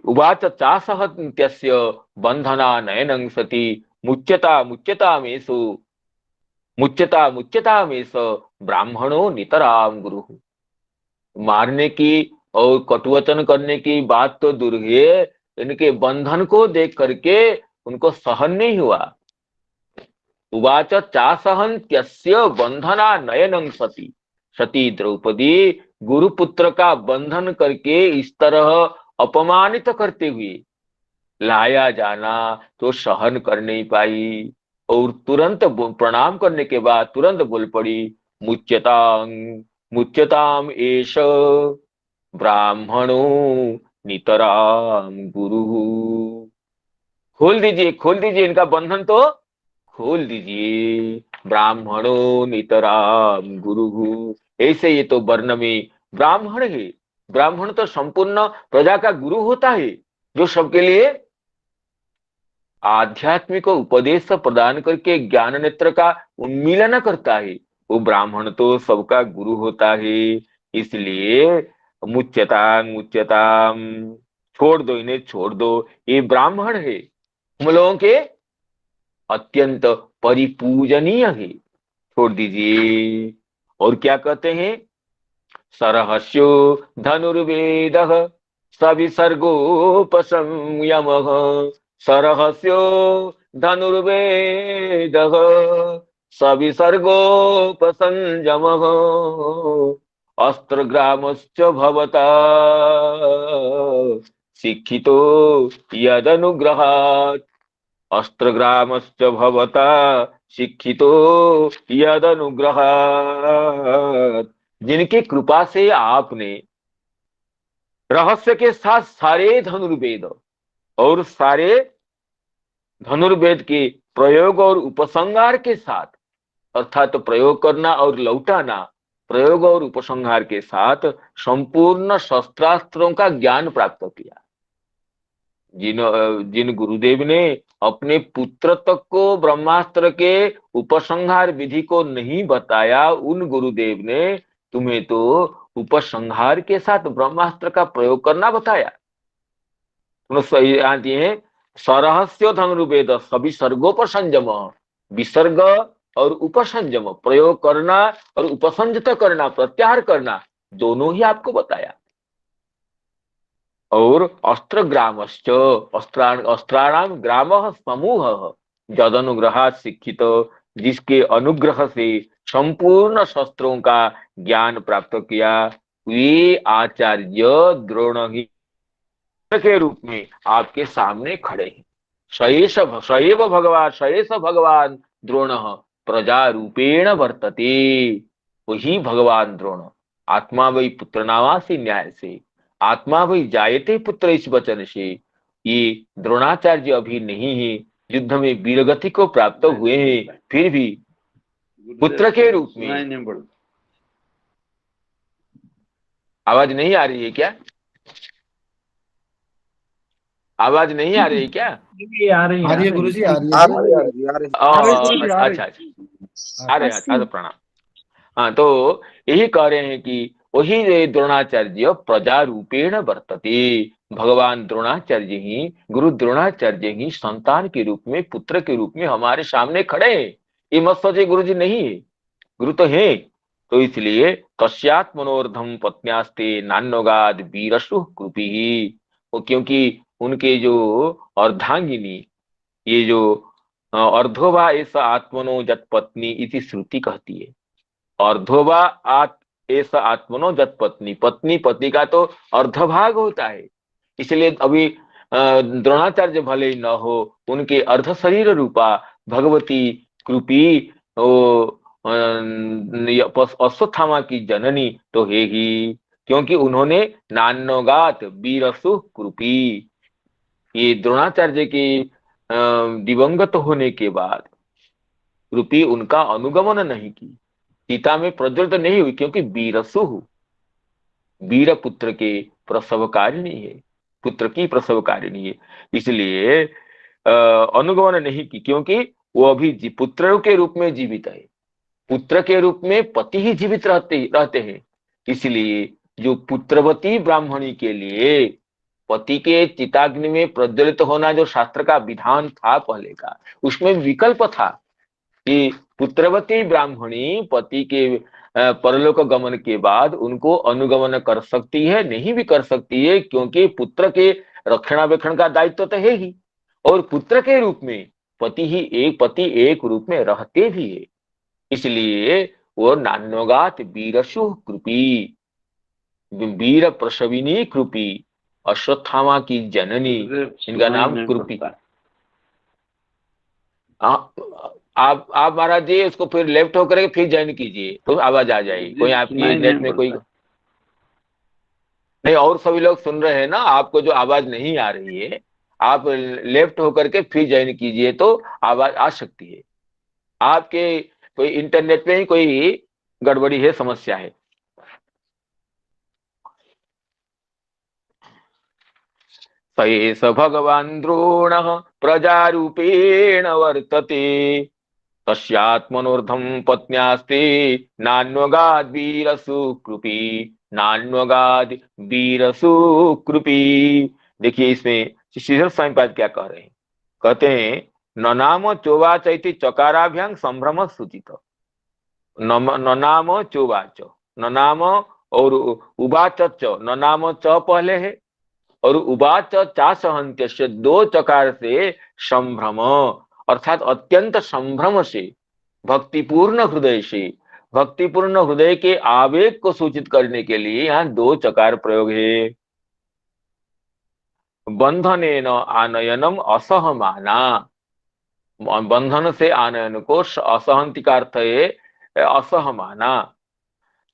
उवाच चासह नित्यस्य बंधना नयनं सति मुच्यता मुच्यता मेष ब्राह्मणो नितराम गुरु। मारने की और कटुवचन करने की बात तो दूर है, इनके बंधन को देख करके उनको सहन नहीं हुआ। उवाच चासहन त्यस्य बंधना नयनं सती। सती द्रौपदी गुरुपुत्र का बंधन करके इस तरह अपमानित करते हुए लाया जाना तो सहन कर नहीं पाई और तुरंत प्रणाम करने के बाद तुरंत बोल पड़ी, मुच्यतां मुच्यताम एष ब्राह्मणो नितराम गुरु। खोल दीजिए इनका बंधन तो खोल दीजिए, ब्राह्मणो नितराम गुरु। ऐसे ये तो वर्ण में ब्राह्मण है, ब्राह्मण तो संपूर्ण प्रजा का गुरु होता है, जो सबके लिए आध्यात्मिक उपदेश प्रदान करके ज्ञान नेत्र का उन्मीलन करता है। वो ब्राह्मण तो सबका गुरु होता है। इसलिए मुच्यताम मुच्यताम, छोड़ दो इन्हें, छोड़ दो, ये ब्राह्मण है, हम लोगों के अत्यंत परिपूजनीय है, छोड़ दीजिए। और क्या कहते हैं, सरहस्यो धनुर्वेदः सविसर्गोपसंयमः। सरहस्यो धनुर्वेदः सविसर्गोपसंयमः। अस्त्रग्रामश्च भवता शिक्षितो यदनुग्रहात्। अस्त्रग्रामश्च भवता शिक्षितो यदनुग्रहात्। जिनकी कृपा से आपने रहस्य के साथ सारे धनुर्वेद और सारे धनुर्वेद के प्रयोग और उपसंहार के साथ, अर्थात तो प्रयोग करना और लौटाना, प्रयोग और उपसंहार के साथ संपूर्ण शस्त्रास्त्रों का ज्ञान प्राप्त किया। जिन गुरुदेव ने अपने पुत्र तक को ब्रह्मास्त्र के उपसंहार विधि को नहीं बताया, उन गुरुदेव ने तुम्हें तो उपसंहार के साथ ब्रह्मास्त्र का प्रयोग करना बताया। सही आती है, सरहस्य धनुर्वेद सभी सर्गोपसंयम, विसर्ग और उपसंयम, प्रयोग करना और उपसंजित करना, प्रत्याहार करना, दोनों ही आपको बताया। और अस्त्रग्रामश्च, अस्त्राणाम ग्राम समूह जदनुग्रहात् शिक्षित, जिसके अनुग्रह से संपूर्ण शस्त्रों का ज्ञान प्राप्त किया, वे आचार्य द्रोण ही के रूप में आपके सामने खड़े हैं। शयेश भगवान द्रोण प्रजा रूपेण वर्तते। वही भगवान द्रोण, आत्मा वही पुत्र नावासी न्याय से, आत्मा वही जायते पुत्र इस वचन से, ये द्रोणाचार्य अभी नहीं है, युद्ध में वीरगति को प्राप्त हुए हैं, फिर भी पुत्र के रूप में। आवाज नहीं आ रही है क्या? आवाज नहीं आ रही है क्या? आ रही है गुरुजी, आ रही है। अच्छा, आ रहे हैं, प्रणाम। हाँ, तो यही कह रहे हैं कि वही द्रोणाचार्य प्रजा रूपेण वर्तते। भगवान द्रोणाचार्य ही, गुरु द्रोणाचार्य ही संतान के रूप में, पुत्र के रूप में हमारे सामने खड़े हैं। ये मत सोचे गुरु जी नहीं है, गुरु तो है। तो इसलिए तस्यात् मनोर्धम पत्न्यास्ते नान्योगाद वीरसु कृपी। वो क्योंकि उनके जो अर्धांगिनी, ये जो अर्धोवा एस आत्मनो जत पत्नी इति श्रुति कहती है। अर्धोवा एस आत्मनो जत पत्नी, पत्नी पति का तो अर्धभाग होता है। इसलिए अभी द्रोणाचार्य भले ही न हो, उनके अर्ध शरीर रूपा भगवती कृपी अश्वत्थामा की जननी तो है ही, क्योंकि उन्होंने नान्योगात बीरसु कृपी, ये द्रोणाचार्य के दिवंगत होने के बाद कृपी उनका अनुगमन नहीं की, सीता में प्रज्वलित नहीं हुई, क्योंकि बीरसु वीर पुत्र के प्रसवकारिणी है, पुत्र की प्रसवकारिणी है, इसलिए अनुगमन नहीं की, क्योंकि वो अभी पुत्र के रूप में जीवित है, पुत्र के रूप में पति ही जीवित रहते हैं। इसलिए जो पुत्रवती ब्राह्मणी के लिए पति के चिताग्नि में प्रज्वलित होना जो शास्त्र का विधान था पहले का, उसमें विकल्प था कि पुत्रवती ब्राह्मणी पति के परलोक गमन के बाद उनको अनुगमन कर सकती है, नहीं भी कर सकती है, क्योंकि पुत्र के रक्षणावेक्षण का दायित्व तो है ही, और पुत्र के रूप में पति एक रूप में रहते भी है। इसलिए वो नान्योगात वीरशु कृपी, वीर प्रसविनी कृपी, अश्वत्थामा की जननी, इनका नाम कृपी। आप महाराज जी उसको फिर लेफ्ट होकर के फिर ज्वाइन कीजिए तो आवाज आ जाएगी। कोई आपकी नेट में कोई नहीं, और सभी लोग सुन रहे हैं ना, आपको जो आवाज नहीं आ रही है आप लेफ्ट होकर के फिर ज्वाइन कीजिए तो आवाज आ सकती है। आपके कोई इंटरनेट में ही कोई गड़बड़ी है, समस्या है। स भगवान द्रोण प्रजारूपेण वर्तते, तस्यात्मनोर्धम पत्न्यास्ते नान्वगाद वीरसु कृपी, नान्वगाद वीरसु कृपी। देखिए इसमें श्रीधर स्वामी पाद क्या कह रहे हैं, कहते हैं ननाम चोवाच इति चकाराभ्यां संभ्रम सूचित, ननाम चोवाच, ननाम और उवाच च, ननाम च पहले है और उवाच चासहन्त्य दो चकार से संभ्रम, अर्थात अत्यंत संभ्रम से, भक्तिपूर्ण हृदय से, भक्तिपूर्ण हृदय के आवेग को सूचित करने के लिए यहाँ दो चकार प्रयोग है। बंधनेन आनयनम असहमाना, बंधन से आनयन को असहंति का अर्थ है असहमाना।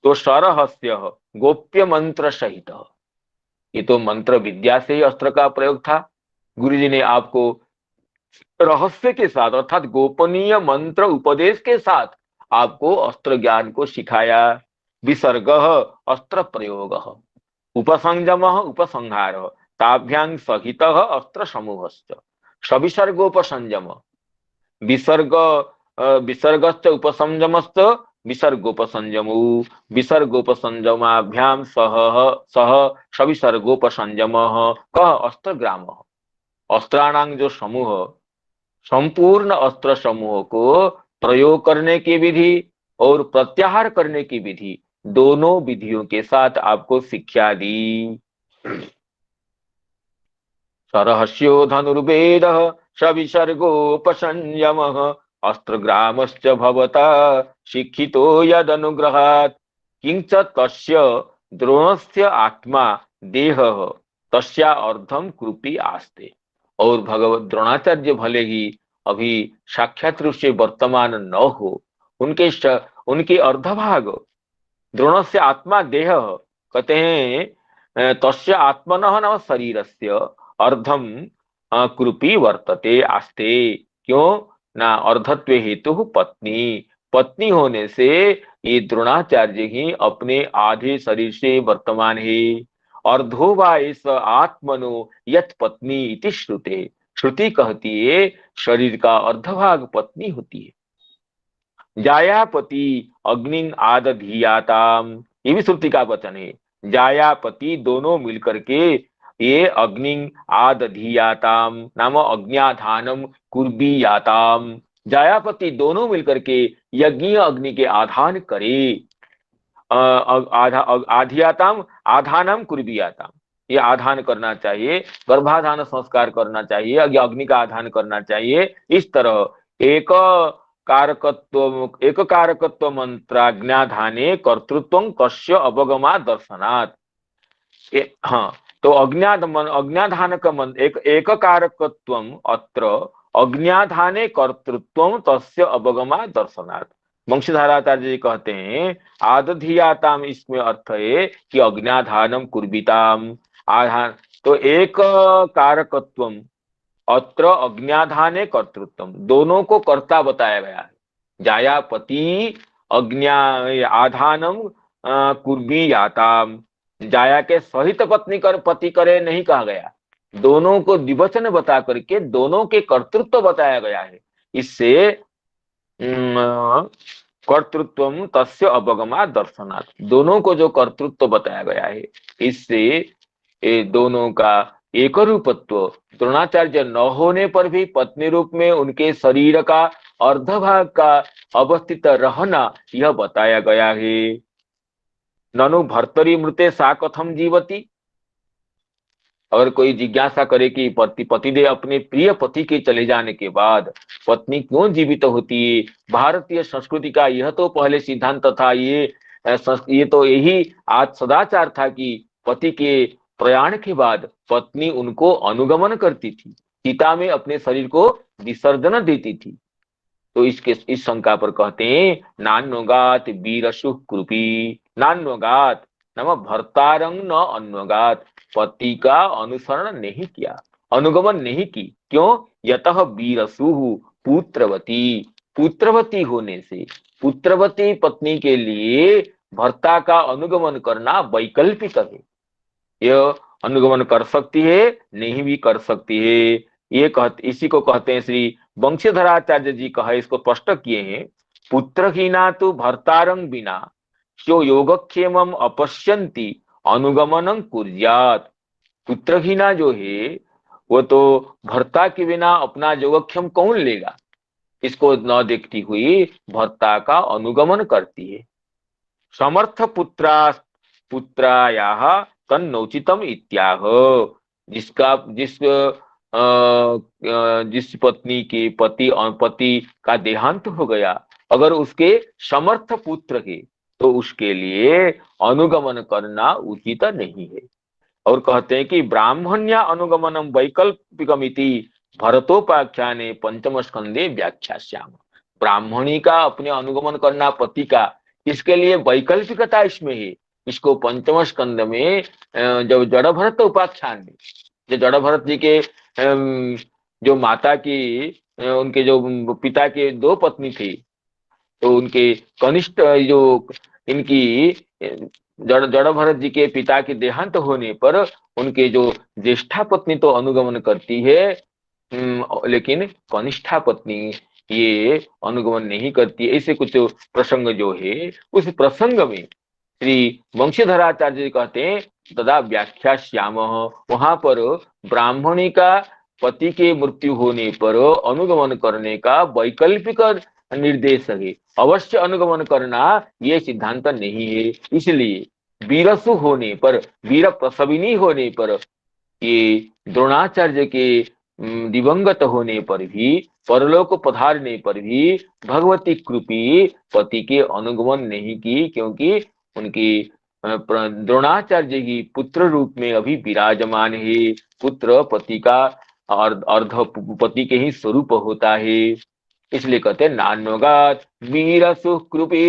तो सरहस्य गोप्य मंत्र सहित, ये तो मंत्र विद्या से ही अस्त्र का प्रयोग था। गुरुजी ने आपको रहस्य के साथ अर्थात गोपनीय मंत्र उपदेश के साथ आपको अस्त्र ज्ञान को सिखाया। विसर्ग अस्त्र प्रयोग, उपसंयम उपसंहार, ताभ्यां सहित अस्त्र समूहश्च, सविसर्गोपसंयम, विसर्ग विसर्गश्च उपसंयमश्च विसर्गोपसंयमो, विसर्गोपसंयमाभ्याम सह सविसर्गोपसंयमः कः अस्त्रग्रामः। अस्त्राणां जो समूह, संपूर्ण अस्त्र समूह को प्रयोग करने की विधि और प्रत्याहार करने की विधि, दोनों विधियों के साथ आपको शिक्षा दी। सरहस्यो धनुर्वेदः सविसर्गोपसंयमः, अस्त्रग्रामश्च भवता शिक्षितो यदनुग्रहात्, किंच तस्य द्रोणस्य आत्मा देहः तस्या अर्धम कृपी आस्ते। और भगवत द्रोणाचार्य भले ही अभी साक्षात रूप से वर्तमान न हो, उनके अर्धभाग द्रोण से आत्मा देह, कहते हैं तस्य आत्मनः नाम शरीरस्य अर्धम कृपी वर्तते आस्ते। क्यों ना, अर्धत्व हेतु पत्नी, पत्नी होने से ये द्रोणाचार्य ही अपने आधे शरीर से वर्तमान है। अर्धो वा एष आत्मनो यत् पत्नी इति श्रुते, श्रुति कहती है शरीर का अर्धभाग पत्नी होती है। जायापति अग्नि आदधीयाताम, ये भी श्रुति का वचन है। जायापति दोनों मिलकर के ये अग्नि आदधीयाताम नाम अग्न्याधानम कुर्बीयाताम, जायापति दोनों मिलकर के यज्ञ अग्नि के आधान करे। आधियाताम आधानम कुर्बीयाताम, ये आधान करना चाहिए, गर्भाधान संस्कार करना चाहिए, अग्नि का आधान करना चाहिए। इस तरह एक कारकत्व मंत्राज्ञाधाने कर्तृत्व कस्य अवगमा दर्शनात्। हाँ, तो अज्ञाधान का एक कारकत्व अत्र अज्ञाधाने कर्तृत्वम तस्य अवगमा दर्शनार्थ। वंशीधराचार्य जी कहते हैं आदधियाताम, इसमें अर्थ है कि अज्ञाधानम कुर्बिताम, आधान तो एक कारकत्वम, अत्र अज्ञाधाने कर्तृत्वम, दोनों को कर्ता बताया गया है। जायापति अज्ञा आधानम कुर्बी याताम, जाया के सहित पत्नी कर पति करे नहीं कहा गया, दोनों को द्विवचन बता करके दोनों के कर्तृत्व बताया गया है। इससे कर्तृत्वम तस्य अवगमा दर्शनार्थ, दोनों को जो कर्तृत्व बताया गया है, इससे ये दोनों का एक रूपत्व, द्रोणाचार्य न होने पर भी पत्नी रूप में उनके शरीर का अर्धभाग का अवस्थित रहना यह बताया गया है। ननु भर्तरी मृते सा कथम जीवती, अगर कोई जिज्ञासा करे कि पतिदेव अपने प्रिय पति के चले जाने के बाद पत्नी क्यों जीवित होती है, भारतीय संस्कृति का यह तो पहले सिद्धांत था, ये तो यही आज सदाचार था कि पति के प्रयाण के बाद पत्नी उनको अनुगमन करती थी, चिता में अपने शरीर को विसर्जन देती थी। तो इस शंका पर कहते हैं नान्योगात वीरसु कृपी, नान्योगात नाम भर्तारंग न अन्वगात, पति का अनुसरण नहीं किया, अनुगमन नहीं की, क्यों? यतः वीरसु पुत्रवती, पुत्रवती होने से, पुत्रवती पत्नी के लिए भर्ता का अनुगमन करना वैकल्पिक है। यह अनुगमन कर सकती है, नहीं भी कर सकती है। इसी को कहते हैं, श्री वंशीधराचार्य जी कहा, इसको स्पष्ट किए हैं, पुत्रहीना तो भर्तारंग बिना जो योगक्षेमम अपश्यंती अनुगमनं कुर्यात्। पुत्रहीना जो है वो तो भर्ता के बिना अपना योगक्षेम कौन लेगा, इसको न देखती हुई भर्ता का अनुगमन करती है। समर्थ पुत्रायाः तन्नोचितम इत्याह, जिस पत्नी के पति का देहांत हो गया, अगर उसके समर्थ पुत्र है तो उसके लिए अनुगमन करना उचित नहीं है। और कहते हैं कि ब्राह्मण्या अनुगमनम वैकल्पिकमिति भरतोपाख्याने पंचम स्कंदे व्याख्यास्याम, ब्राह्मणी का अपने अनुगमन करना पति का, इसके लिए वैकल्पिकता इसमें है। इसको पंचम स्कंद में जब जड़ भरत उपाख्यान में, जो जड़ भरत जी के जो माता की उनके जो पिता के दो पत्नी थी, तो उनके कनिष्ठ जो इनकी जड़ भरत जी के पिता के देहांत होने पर उनके जो ज्येष्ठा पत्नी तो अनुगमन करती है, लेकिन कनिष्ठा पत्नी ये अनुगमन नहीं करती। ऐसे कुछ प्रसंग जो है, उस प्रसंग में श्री वंशीधराचार्य जी कहते हैं तदा व्याख्या श्याम, वहां पर ब्राह्मणी का पति के मृत्यु होने पर अनुगमन करने का वैकल्पिक निर्देश है, अवश्य अनुगमन करना ये सिद्धांत नहीं है। इसलिए वीरसु होने पर, वीर प्रसविनी होने पर, ये द्रोणाचार्य के दिवंगत होने पर भी, परलोक पधारने पर भी भगवती कृपी पति के अनुगमन नहीं की, क्योंकि उनकी द्रोणाचार्य की पुत्र रूप में अभी विराजमान है। पुत्र पति का अर्ध पति के ही स्वरूप होता है, इसलिए कहते हैं नान्योगात वीर सुकृपी।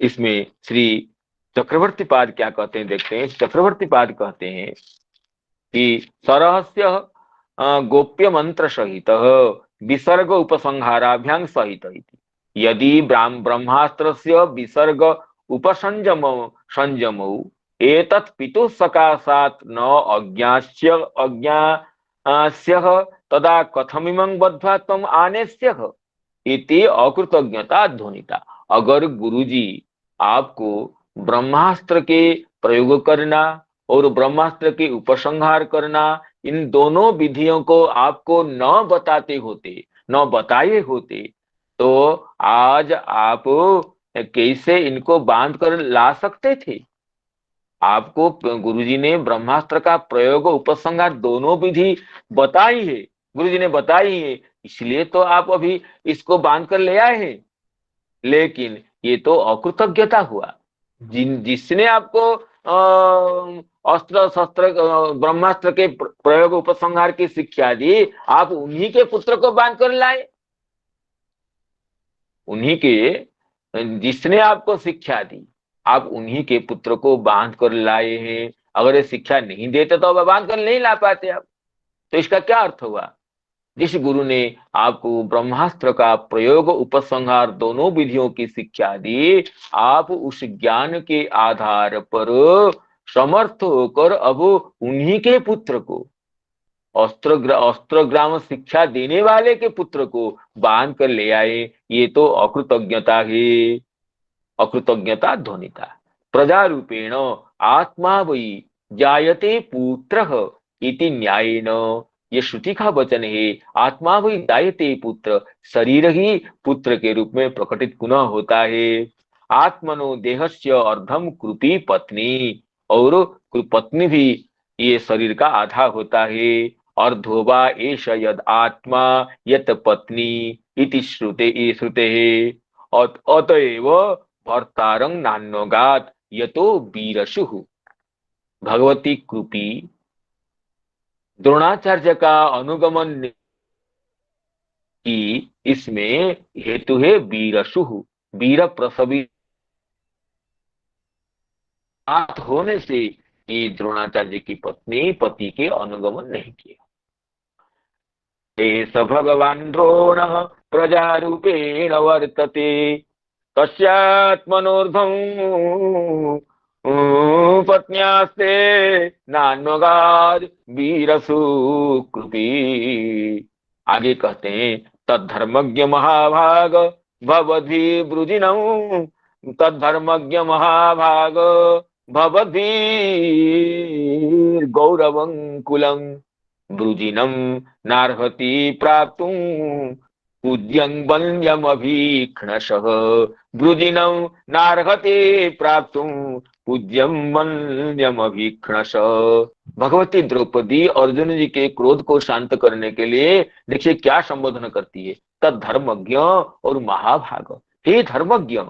इसमें श्री चक्रवर्ती पाद क्या कहते हैं देखते हैं। चक्रवर्ती पाद कहते हैं कि सरहस्य गोप्य मंत्र सहित विसर्ग उपसंहाराभ्यां सहित, यदि ब्रह्मास्त्रस्य विसर्ग संजमौ एतत् पितुः सकाशात् न अज्ञास्य तदा कथमिमं बद्ध्वा त्वम् आनेस्यः इति अकृतज्ञता ध्वनिता। अगर गुरुजी आपको ब्रह्मास्त्र के प्रयोग करना और ब्रह्मास्त्र के उपसंहार करना, इन दोनों विधियों को आपको न बताते होते, न बताए होते, तो आज आप कैसे इनको बांध कर ला सकते थे। आपको गुरुजी ने ब्रह्मास्त्र का प्रयोग उपसंहार दोनों विधि बताई है, गुरुजी ने बताई है, इसलिए तो आप अभी इसको बांध कर ले आए हैं। लेकिन ये तो अकृतज्ञता हुआ, जिसने आपको अस्त्र शस्त्र ब्रह्मास्त्र के प्रयोग उपसंहार की शिक्षा दी, आप उन्हीं के पुत्र को बांध कर लाए। उन्हीं के, जिसने आपको शिक्षा दी, आप उन्हीं के पुत्र को बांध कर लाए हैं। अगर ये शिक्षा नहीं देते तो अब बांध कर नहीं ला पाते आप। तो इसका क्या अर्थ हुआ? जिस गुरु ने आपको ब्रह्मास्त्र का प्रयोग उपसंहार दोनों विधियों की शिक्षा दी, आप उस ज्ञान के आधार पर समर्थ होकर अब उन्हीं के पुत्र को, अस्त्रग्राम शिक्षा देने वाले के पुत्र को बांध कर ले आए। ये तो अकृतज्ञता है, अकृतज्ञता ध्वनिता। प्रजारूपेण आत्मा वै जायते पुत्रः इति न्यायेन, ये श्रुति का वचन है। आत्मा वै जायते पुत्र, शरीर ही पुत्र के रूप में प्रकटित पुनः होता है। आत्मनो देहस्य अर्धम कृपी पत्नी, और पत्नी भी ये शरीर का आधा होता है। अर्धोवा एष यद आत्मा यत पत्नी इति श्रुते है। अतएव भर्तारं नान्योगात यतो वीरशुः। भगवती कृपी द्रोणाचार्य का अनुगमन की इसमें हेतु है वीरशुः, वीर प्रसवी होने से ये द्रोणाचार्य की पत्नी पति के अनुगमन नहीं किया। एष भगवान द्रोण प्रजारूपेण वर्तते तस्यात्मनोर्ध्वं पत्न्यास्ते नान्योगाद वीरसु कृपी। आगे कहते हैं तद्धर्मज्ञ महाभाग भवद्भिः ब्रुजिनं, तद्धर्मज्ञ महाभाग भवद्भिर्गौरवं कुलं ब्रुजिनं नार्हति प्राप्तुं पूज्यं वन्द्यमभीक्ष्णशः। ब्रुजिनं नार्हति प्राप्तुं पूज्यं वन्द्यमभीक्ष्णशः। भगवती द्रौपदी अर्जुन जी के क्रोध को शांत करने के लिए देखिए क्या संबोधन करती है, तद्धर्मज्ञ और महाभाग। हे धर्मज्ञ,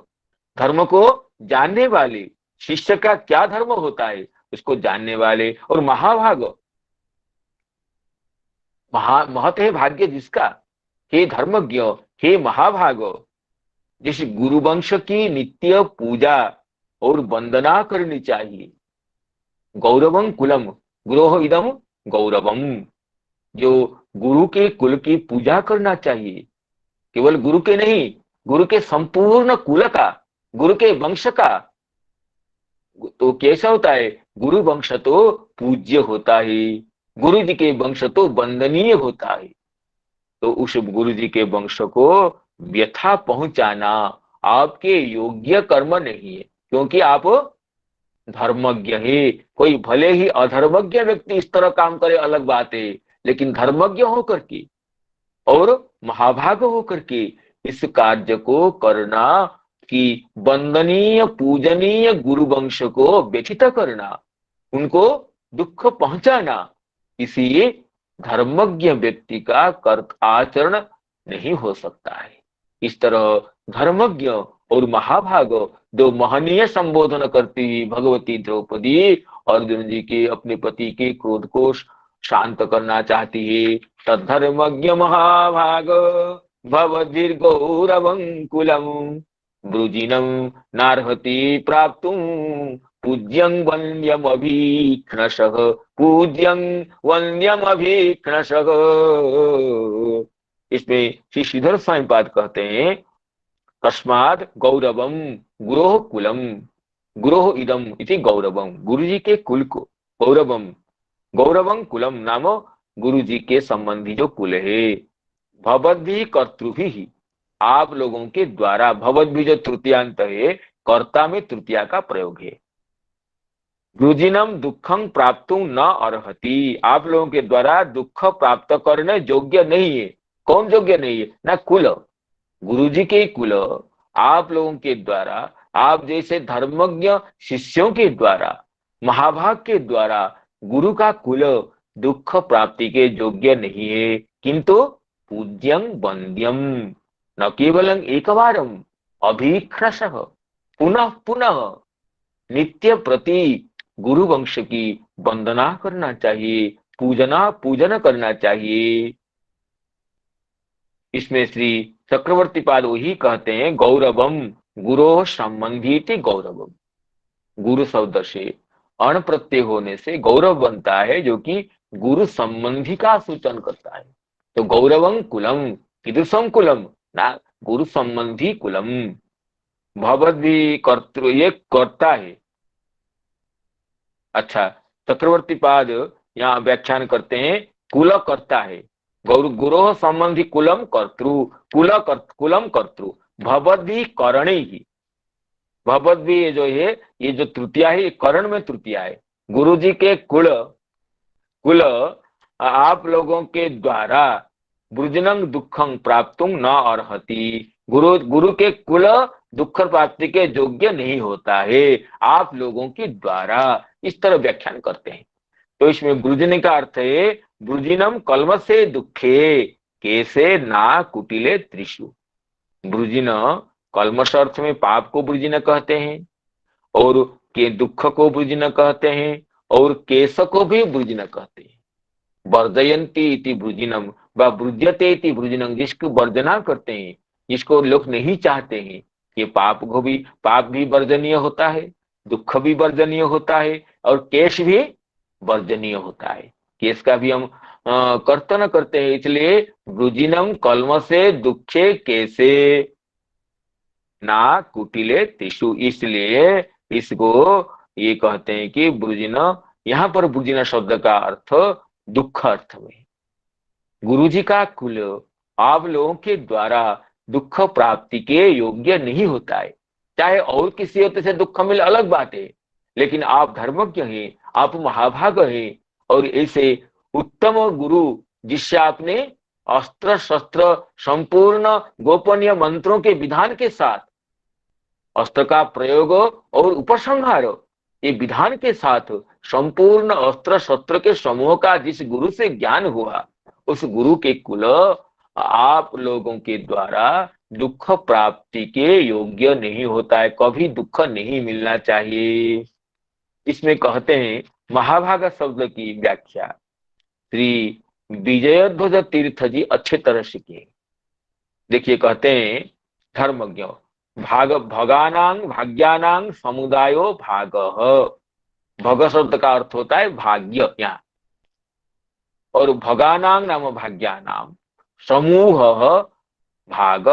धर्म को जानने वाले, शिष्य का क्या धर्म होता है उसको जानने वाले, और महाभाग, महत है भाग्य जिसका। हे धर्मज्ञ, हे महाभाग, जिस गुरु वंश की नित्य पूजा और वंदना करनी चाहिए। गौरवं कुलम गुरोह इदम गौरवम, जो गुरु के कुल की पूजा करना चाहिए, केवल गुरु के नहीं, गुरु के संपूर्ण कुल का, गुरु के वंश का। तो कैसा होता है? गुरु वंश तो पूज्य होता है, गुरु जी के वंश तो वंदनीय होता है। तो उस गुरु जी के वंश को व्यथा पहुंचाना आपके योग्य कर्म नहीं है, क्योंकि आप धर्मज्ञ है। कोई भले ही अधर्मज्ञ व्यक्ति इस तरह काम करे अलग बात है, लेकिन धर्मज्ञ होकर के और महाभाग होकर के इस कार्य को करना कि वंदनीय पूजनीय गुरु वंश को व्यथित करना, उनको दुख पहुंचाना, इसी धर्मज्ञ व्यक्ति का आचरण नहीं हो सकता है। इस तरह धर्मज्ञ और महाभाग दो महनीय संबोधन करती हुई भगवती द्रौपदी अर्जुन जी के अपने पति के क्रोध को शांत करना चाहती है। तद्धर्मज्ञ महाभाग भवद्भिर्गौरवं कुलं ब्रुजिनं नार्हति प्राप्तुं पूज्यं वन्द्यमभीक्ष्णशः। पूज्यं वन्द्यमभीक्ष्णशः। इसमें श्री श्रीधर स्वामी पाद कहते हैं तस्माद गौरवम गुरोह कुलम, गुरोह इदम इति गौरवम, गुरु जी के कुल को गौरवम, गौरवं कुलम नाम गुरु जी के संबंधी जो कुल है। भवद्भिः कर्तृभिः, आप लोगों के द्वारा, भवद्भिः जो तृतीयांत है, कर्ता में तृतीया का प्रयोग है। ब्रुजिनम दुखं प्राप्तुं न अर्हति, आप लोगों के द्वारा दुख प्राप्त करने योग्य नहीं है। कौन योग्य नहीं है? ना कुल, गुरु जी के कुल आप लोगों के द्वारा, आप जैसे धर्मज्ञ शिष्यों के द्वारा, महाभाग के द्वारा गुरु का कुल दुख प्राप्ति के योग्य नहीं है। किंतु पूज्यं वंद्यम, न केवलं एकवारम अभीक्ष्णशः, पुनः पुनः नित्य प्रति गुरु वंश की वंदना करना चाहिए, पूजन करना चाहिए। इसमें श्री चक्रवर्ती पाद वही कहते हैं, गौरवम गुरो संबंधी गौरवम। गुरु शब्द से अण प्रत्यय होने से गौरव बनता है, जो कि गुरु संबंधी का सूचन करता है। तो गौरवं कुलम, कीदृशम कुलम ना, गुरु संबंधी कुलम। भगवत भी कर्तृ, ये कर्ता है। अच्छा, चक्रवर्ती पाद यहाँ व्याख्यान करते हैं, कुल कर्ता है, गुरो संबंधी कुलम कर्तृ, कुलम कर्तृ, भगवद्भी करणी ही। भगवत भी ये जो है, ये जो तृतीया है, ये करण में तृतीया है। गुरु जी के कुल कुल आप लोगों के द्वारा वृजनंग दुखं प्राप्तुं न अर्हति। गुरु के कुल दुख प्राप्ति के योग्य नहीं होता है, आप लोगों के द्वारा। इस तरह व्याख्यान करते हैं। तो इसमें वृजन का अर्थ है वृजिनम कल्म से दुखे कैसे ना कुटिले त्रिषु। वृजिन कल्मश अर्थ में पाप को वृजिन कहते हैं, और के दुख को वृजिन कहते हैं, और केश को भी वृजिन कहते हैं। वर्जयंती इति वृजिनम व वृज्यते इति वृजिनम, जिसको वर्जना करते हैं, जिसको लोग नहीं चाहते हैं, ये पाप भी वर्जनीय होता है, दुख भी वर्जनीय होता है, और केश भी वर्जनीय होता है। केश का भी हम कर्तन करते हैं। इसलिए वृजिनम कल्म से दुखे कैसे ना कुटिले तिषु, इसलिए इसको ये कहते हैं कि वृजिन, यहाँ पर वृजिन शब्द का अर्थ दुख अर्थ में। गुरु जी का कुल आप लोगों के द्वारा दुख प्राप्ति के योग्य नहीं होता है। चाहे और किसी होते से दुख मिले अलग बात है, लेकिन आप धर्मज्ञ हैं, आप महाभाग हैं, और ऐसे उत्तम गुरु जिससे आपने अस्त्र शस्त्र संपूर्ण गोपनीय मंत्रों के विधान के साथ अस्त्र का प्रयोग और उपसंहार, ये विधान के साथ संपूर्ण अस्त्र शस्त्र के समूह का जिस गुरु से ज्ञान हुआ, उस गुरु के कुल आप लोगों के द्वारा दुख प्राप्ति के योग्य नहीं होता है, कभी दुख नहीं मिलना चाहिए। इसमें कहते हैं महाभागा शब्द की व्याख्या श्री विजयध्वज तीर्थ जी अच्छे तरह से किए। देखिए, कहते हैं धर्मज्ञ भगानांग भाग्यानांग समुदायो भाग। भग शब्द का अर्थ होता है भाग्य यहाँ, और भगानांग नाम भाग्यानाम समूह भाग।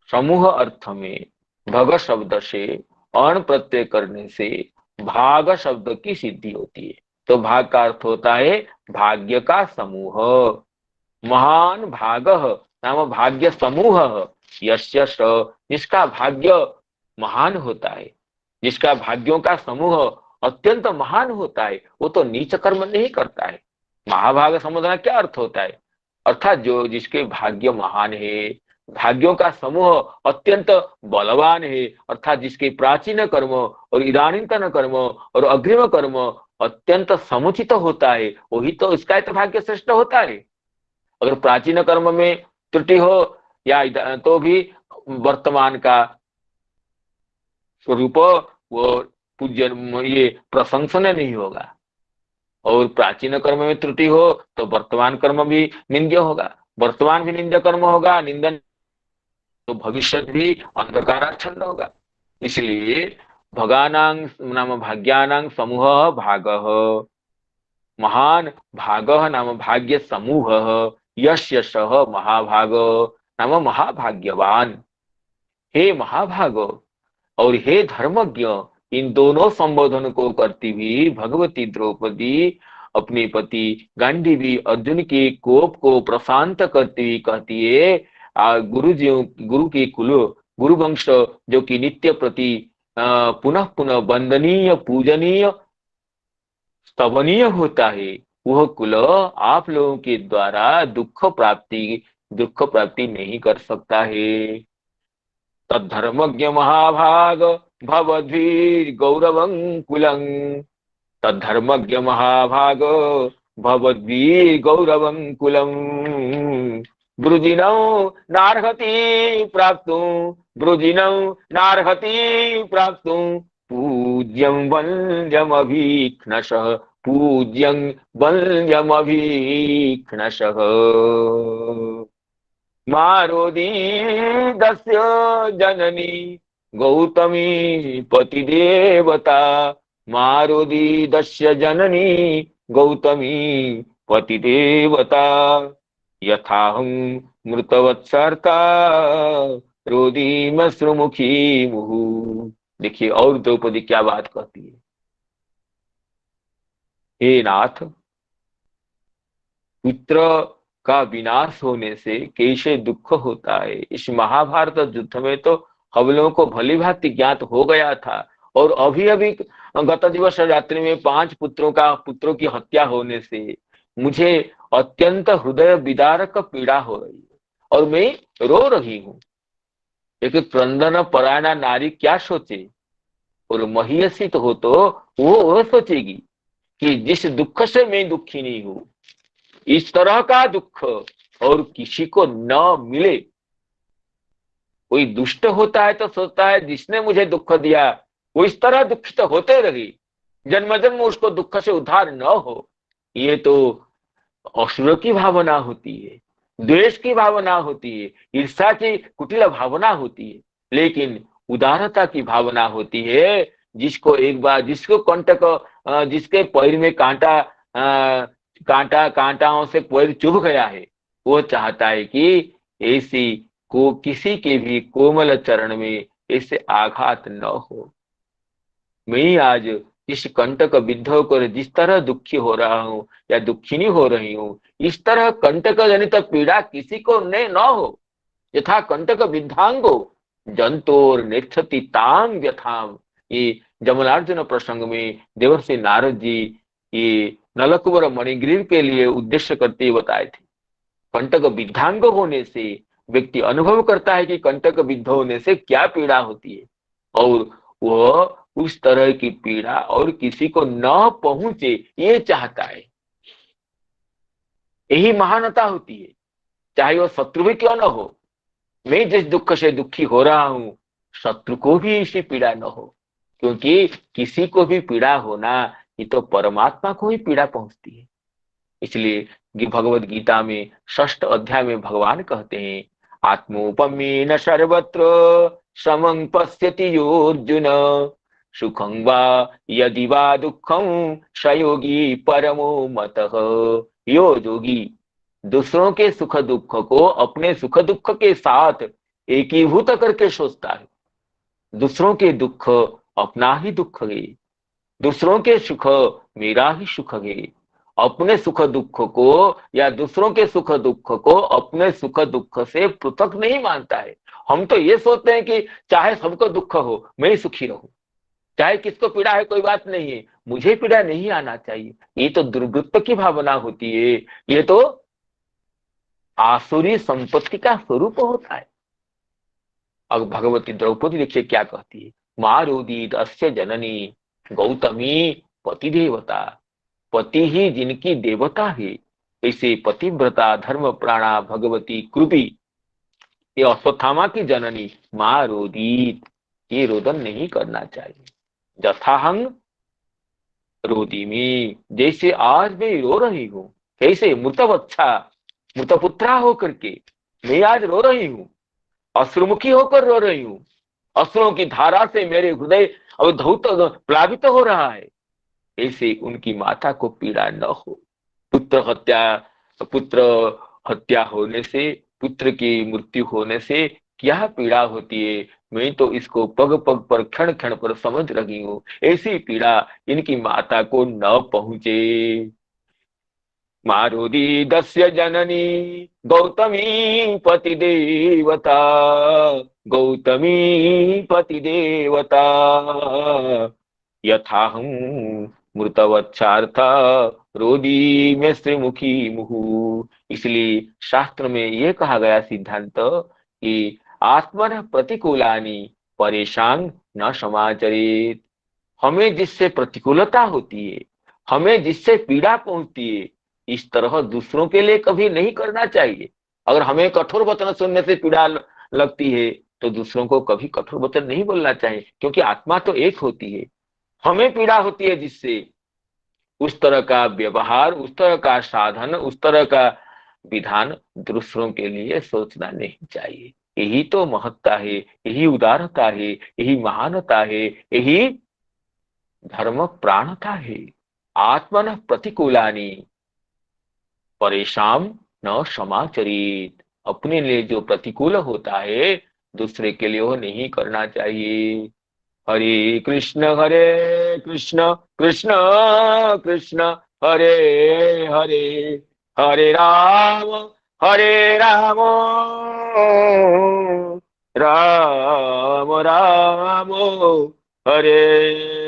समूह अर्थ में भग शब्द से अण प्रत्यय करने से भाग शब्द की सिद्धि होती है। तो भाग का अर्थ होता है भाग्य का समूह। महान भाग नाम भाग्य समूह यस्य स, जिसका भाग्य महान होता है, जिसका भाग्यों का समूह अत्यंत महान होता है, वो तो नीच कर्म नहीं करता है। महाभाग समझना क्या अर्थ होता है, अर्थात जो जिसके भाग्य महान है, भाग्यों का समूह अत्यंत बलवान है, अर्थात जिसके प्राचीन कर्म और इदानींतन कर्म और अग्रिम कर्म अत्यंत समुचित होता है, वही तो इसका तो भाग्य श्रेष्ठ होता है। अगर प्राचीन कर्म में त्रुटि हो या तो भी वर्तमान का स्वरूप वो पूज्य ये प्रशंसनीय नहीं होगा, और प्राचीन कर्म में त्रुटि हो तो वर्तमान कर्म भी निंद्य होगा, वर्तमान भी निंद्य कर्म होगा, निंदन तो भविष्य भी अंधकाराच्छन्न होगा। इसलिए भगानांग नाम भाग्यानांग समूह भाग, महान भाग नाम भाग्य समूह, यस्य सह महाभाग नाम महाभाग्यवान। हे महाभाग और हे धर्मज्ञ, इन दोनों संबोधन को करती हुई भगवती द्रौपदी अपने पति गांडीवी अर्जुन के कोप को प्रशांत करती हुई कहती है, गुरु के कुल गुरु वंश जो कि नित्य प्रति पुनः पुनः वंदनीय पूजनीय स्तवनीय होता है, वह कुल आप लोगों के द्वारा दुख प्राप्ति नहीं कर सकता है। तद्धर्मज्ञ महाभाग भवद्भिर् गौरवं कुलं, तद्धर्मज्ञ महाभाग भवद्भिर् गौरवं कुलं, वृजिनौ नार्हति प्राप्तुं पूज्यं वन्द्यमभिघ्नशः पूज्यं वन्द्यमभीक्ष्णशः मारोदीदस्य जननी गौतमी पतिदेवता मारोदीदस्य जननी गौतमी पतिदेवता यथाहं मृतवत्सर्ता रोदीमश्रुमुखी मुहु। देखिए और द्रौपदी क्या बात कहती है। हे नाथ, पुत्र का विनाश होने से कैसे दुख होता है। इस महाभारत युद्ध में तो हम लोगों को भली भांति ज्ञात हो गया था, और अभी अभी गत दिवस रात्रि में 5 पुत्रों की हत्या होने से मुझे अत्यंत हृदय विदारक पीड़ा हो रही है और मैं रो रही हूँ। एक क्रंदन परायणा नारी क्या सोचे, और महिषी तो हो तो वो सोचेगी कि जिस दुख से मैं दुखी नहीं हूं, इस तरह का दुख और किसी को न मिले। कोई दुष्ट होता है तो सोचता है जिसने मुझे दुख दिया वो इस तरह दुखित होते रहे, जन्म जन्म उसको दुख से उद्धार न हो। ये तो असुर की भावना होती है, द्वेष की भावना होती है, ईर्ष्या की कुटिल भावना होती है। लेकिन उदारता की भावना होती है, जिसको एक बार जिसको कंटक जिसके पैर में कांटाओं से पैर चुभ गया है, वो चाहता है कि ऐसी को किसी के भी कोमल चरण में ऐसे आघात न हो। मैं आज इस कंटक विद्ध होकर जिस तरह दुखी हो रहा हूं या दुखिनी हो रही हूं, इस तरह कंटक जनित पीड़ा किसी को न हो। यथा कंटक विद्धांगो जंतोर नेक्षति तांग व्यथाम। ये जमलार्जुन प्रसंग में देवर्षि नारद जी ये नलकुबर मणिग्रीव के लिए उद्देश्य करते हुए बताए थे। कंटक विद्धांग होने से व्यक्ति अनुभव करता है कि कंटक विद्ध होने से क्या पीड़ा होती है, और वह उस तरह की पीड़ा और किसी को न पहुंचे ये चाहता है। यही महानता होती है, चाहे वह शत्रु भी क्यों न हो। मैं जिस दुख से दुखी हो रहा हूं, शत्रु को भी इसी पीड़ा न हो, क्योंकि किसी को भी पीड़ा होना ये तो परमात्मा को ही पीड़ा पहुंचती है। इसलिए भगवत गीता में 6ठ अध्याय में भगवान कहते हैं, आत्मोपमेन सर्वत्र समं पश्यति योर्जुन सुखं वा यदि वा दुखं स योगी परमो मतः। यो योगी दूसरों के सुख दुख को अपने सुख दुख के साथ एकीभूत करके सोचता है। दूसरों के दुख अपना ही दुख है, दूसरों के सुख मेरा ही सुख है। अपने सुख दुख को या दूसरों के सुख दुख को अपने सुख दुख से पृथक नहीं मानता है। हम तो ये सोचते हैं कि चाहे सबको दुख हो मैं ही सुखी रहूं, चाहे किसको पीड़ा है कोई बात नहीं है, मुझे पीड़ा नहीं आना चाहिए। ये तो दुर्वृत्त की भावना होती है, ये तो आसुरी संपत्ति का स्वरूप होता है। अब भगवती द्रौपदी देखिए क्या कहती है, मारोदीत अस्य जननी गौतमी पति देवता। पति ही जिनकी देवता है, ऐसे पतिव्रता धर्म प्राणा भगवती कृपी ये अश्वत्थामा की जननी माँ रोदीत, ये रोदन नहीं करना चाहिए। जथाहंग रोदी में, जैसे आज मैं रो रही हूं, कैसे मृतवत्सा मृतपुत्रा होकर के मैं आज रो रही हूं, अश्रुमुखी होकर रो रही हूं, अश्रुओं की धारा से मेरे हृदय अब धौत प्लावित हो रहा है, ऐसे उनकी माता को पीड़ा न हो। पुत्र हत्या होने से, पुत्र की मृत्यु होने से क्या पीड़ा होती है, मैं तो इसको पग पग पर क्षण क्षण पर समझ रही हूँ। ऐसी पीड़ा इनकी माता को न पहुंचे। मारुदी दस्य जननी गौतमी पति देवता, गौतमी पति देवता यथाहं मृतवत्सार्थ रोदी में श्रीमुखी मुहु। इसलिए शास्त्र में यह कहा गया सिद्धांत कि आत्मन प्रतिकूलानि परेशान न समाचरित। हमें जिससे प्रतिकूलता होती है, हमें जिससे पीड़ा पहुंचती है, इस तरह दूसरों के लिए कभी नहीं करना चाहिए। अगर हमें कठोर वचन सुनने से पीड़ा लगती है तो दूसरों को कभी कठोर वचन नहीं बोलना चाहिए, क्योंकि आत्मा तो एक होती है। हमें पीड़ा होती है जिससे, उस तरह का व्यवहार, उस तरह का साधन, उस तरह का विधान दूसरों के लिए सोचना नहीं चाहिए। यही तो महत्ता है, यही उदारता है, यही महानता है, यही धर्म प्राणता है। आत्मन प्रतिकूलानी परेशान न समाचरित। अपने लिए जो प्रतिकूल होता है, दूसरे के लिए वो नहीं करना चाहिए। हरे कृष्ण कृष्ण कृष्ण हरे हरे, हरे राम राम राम राम हरे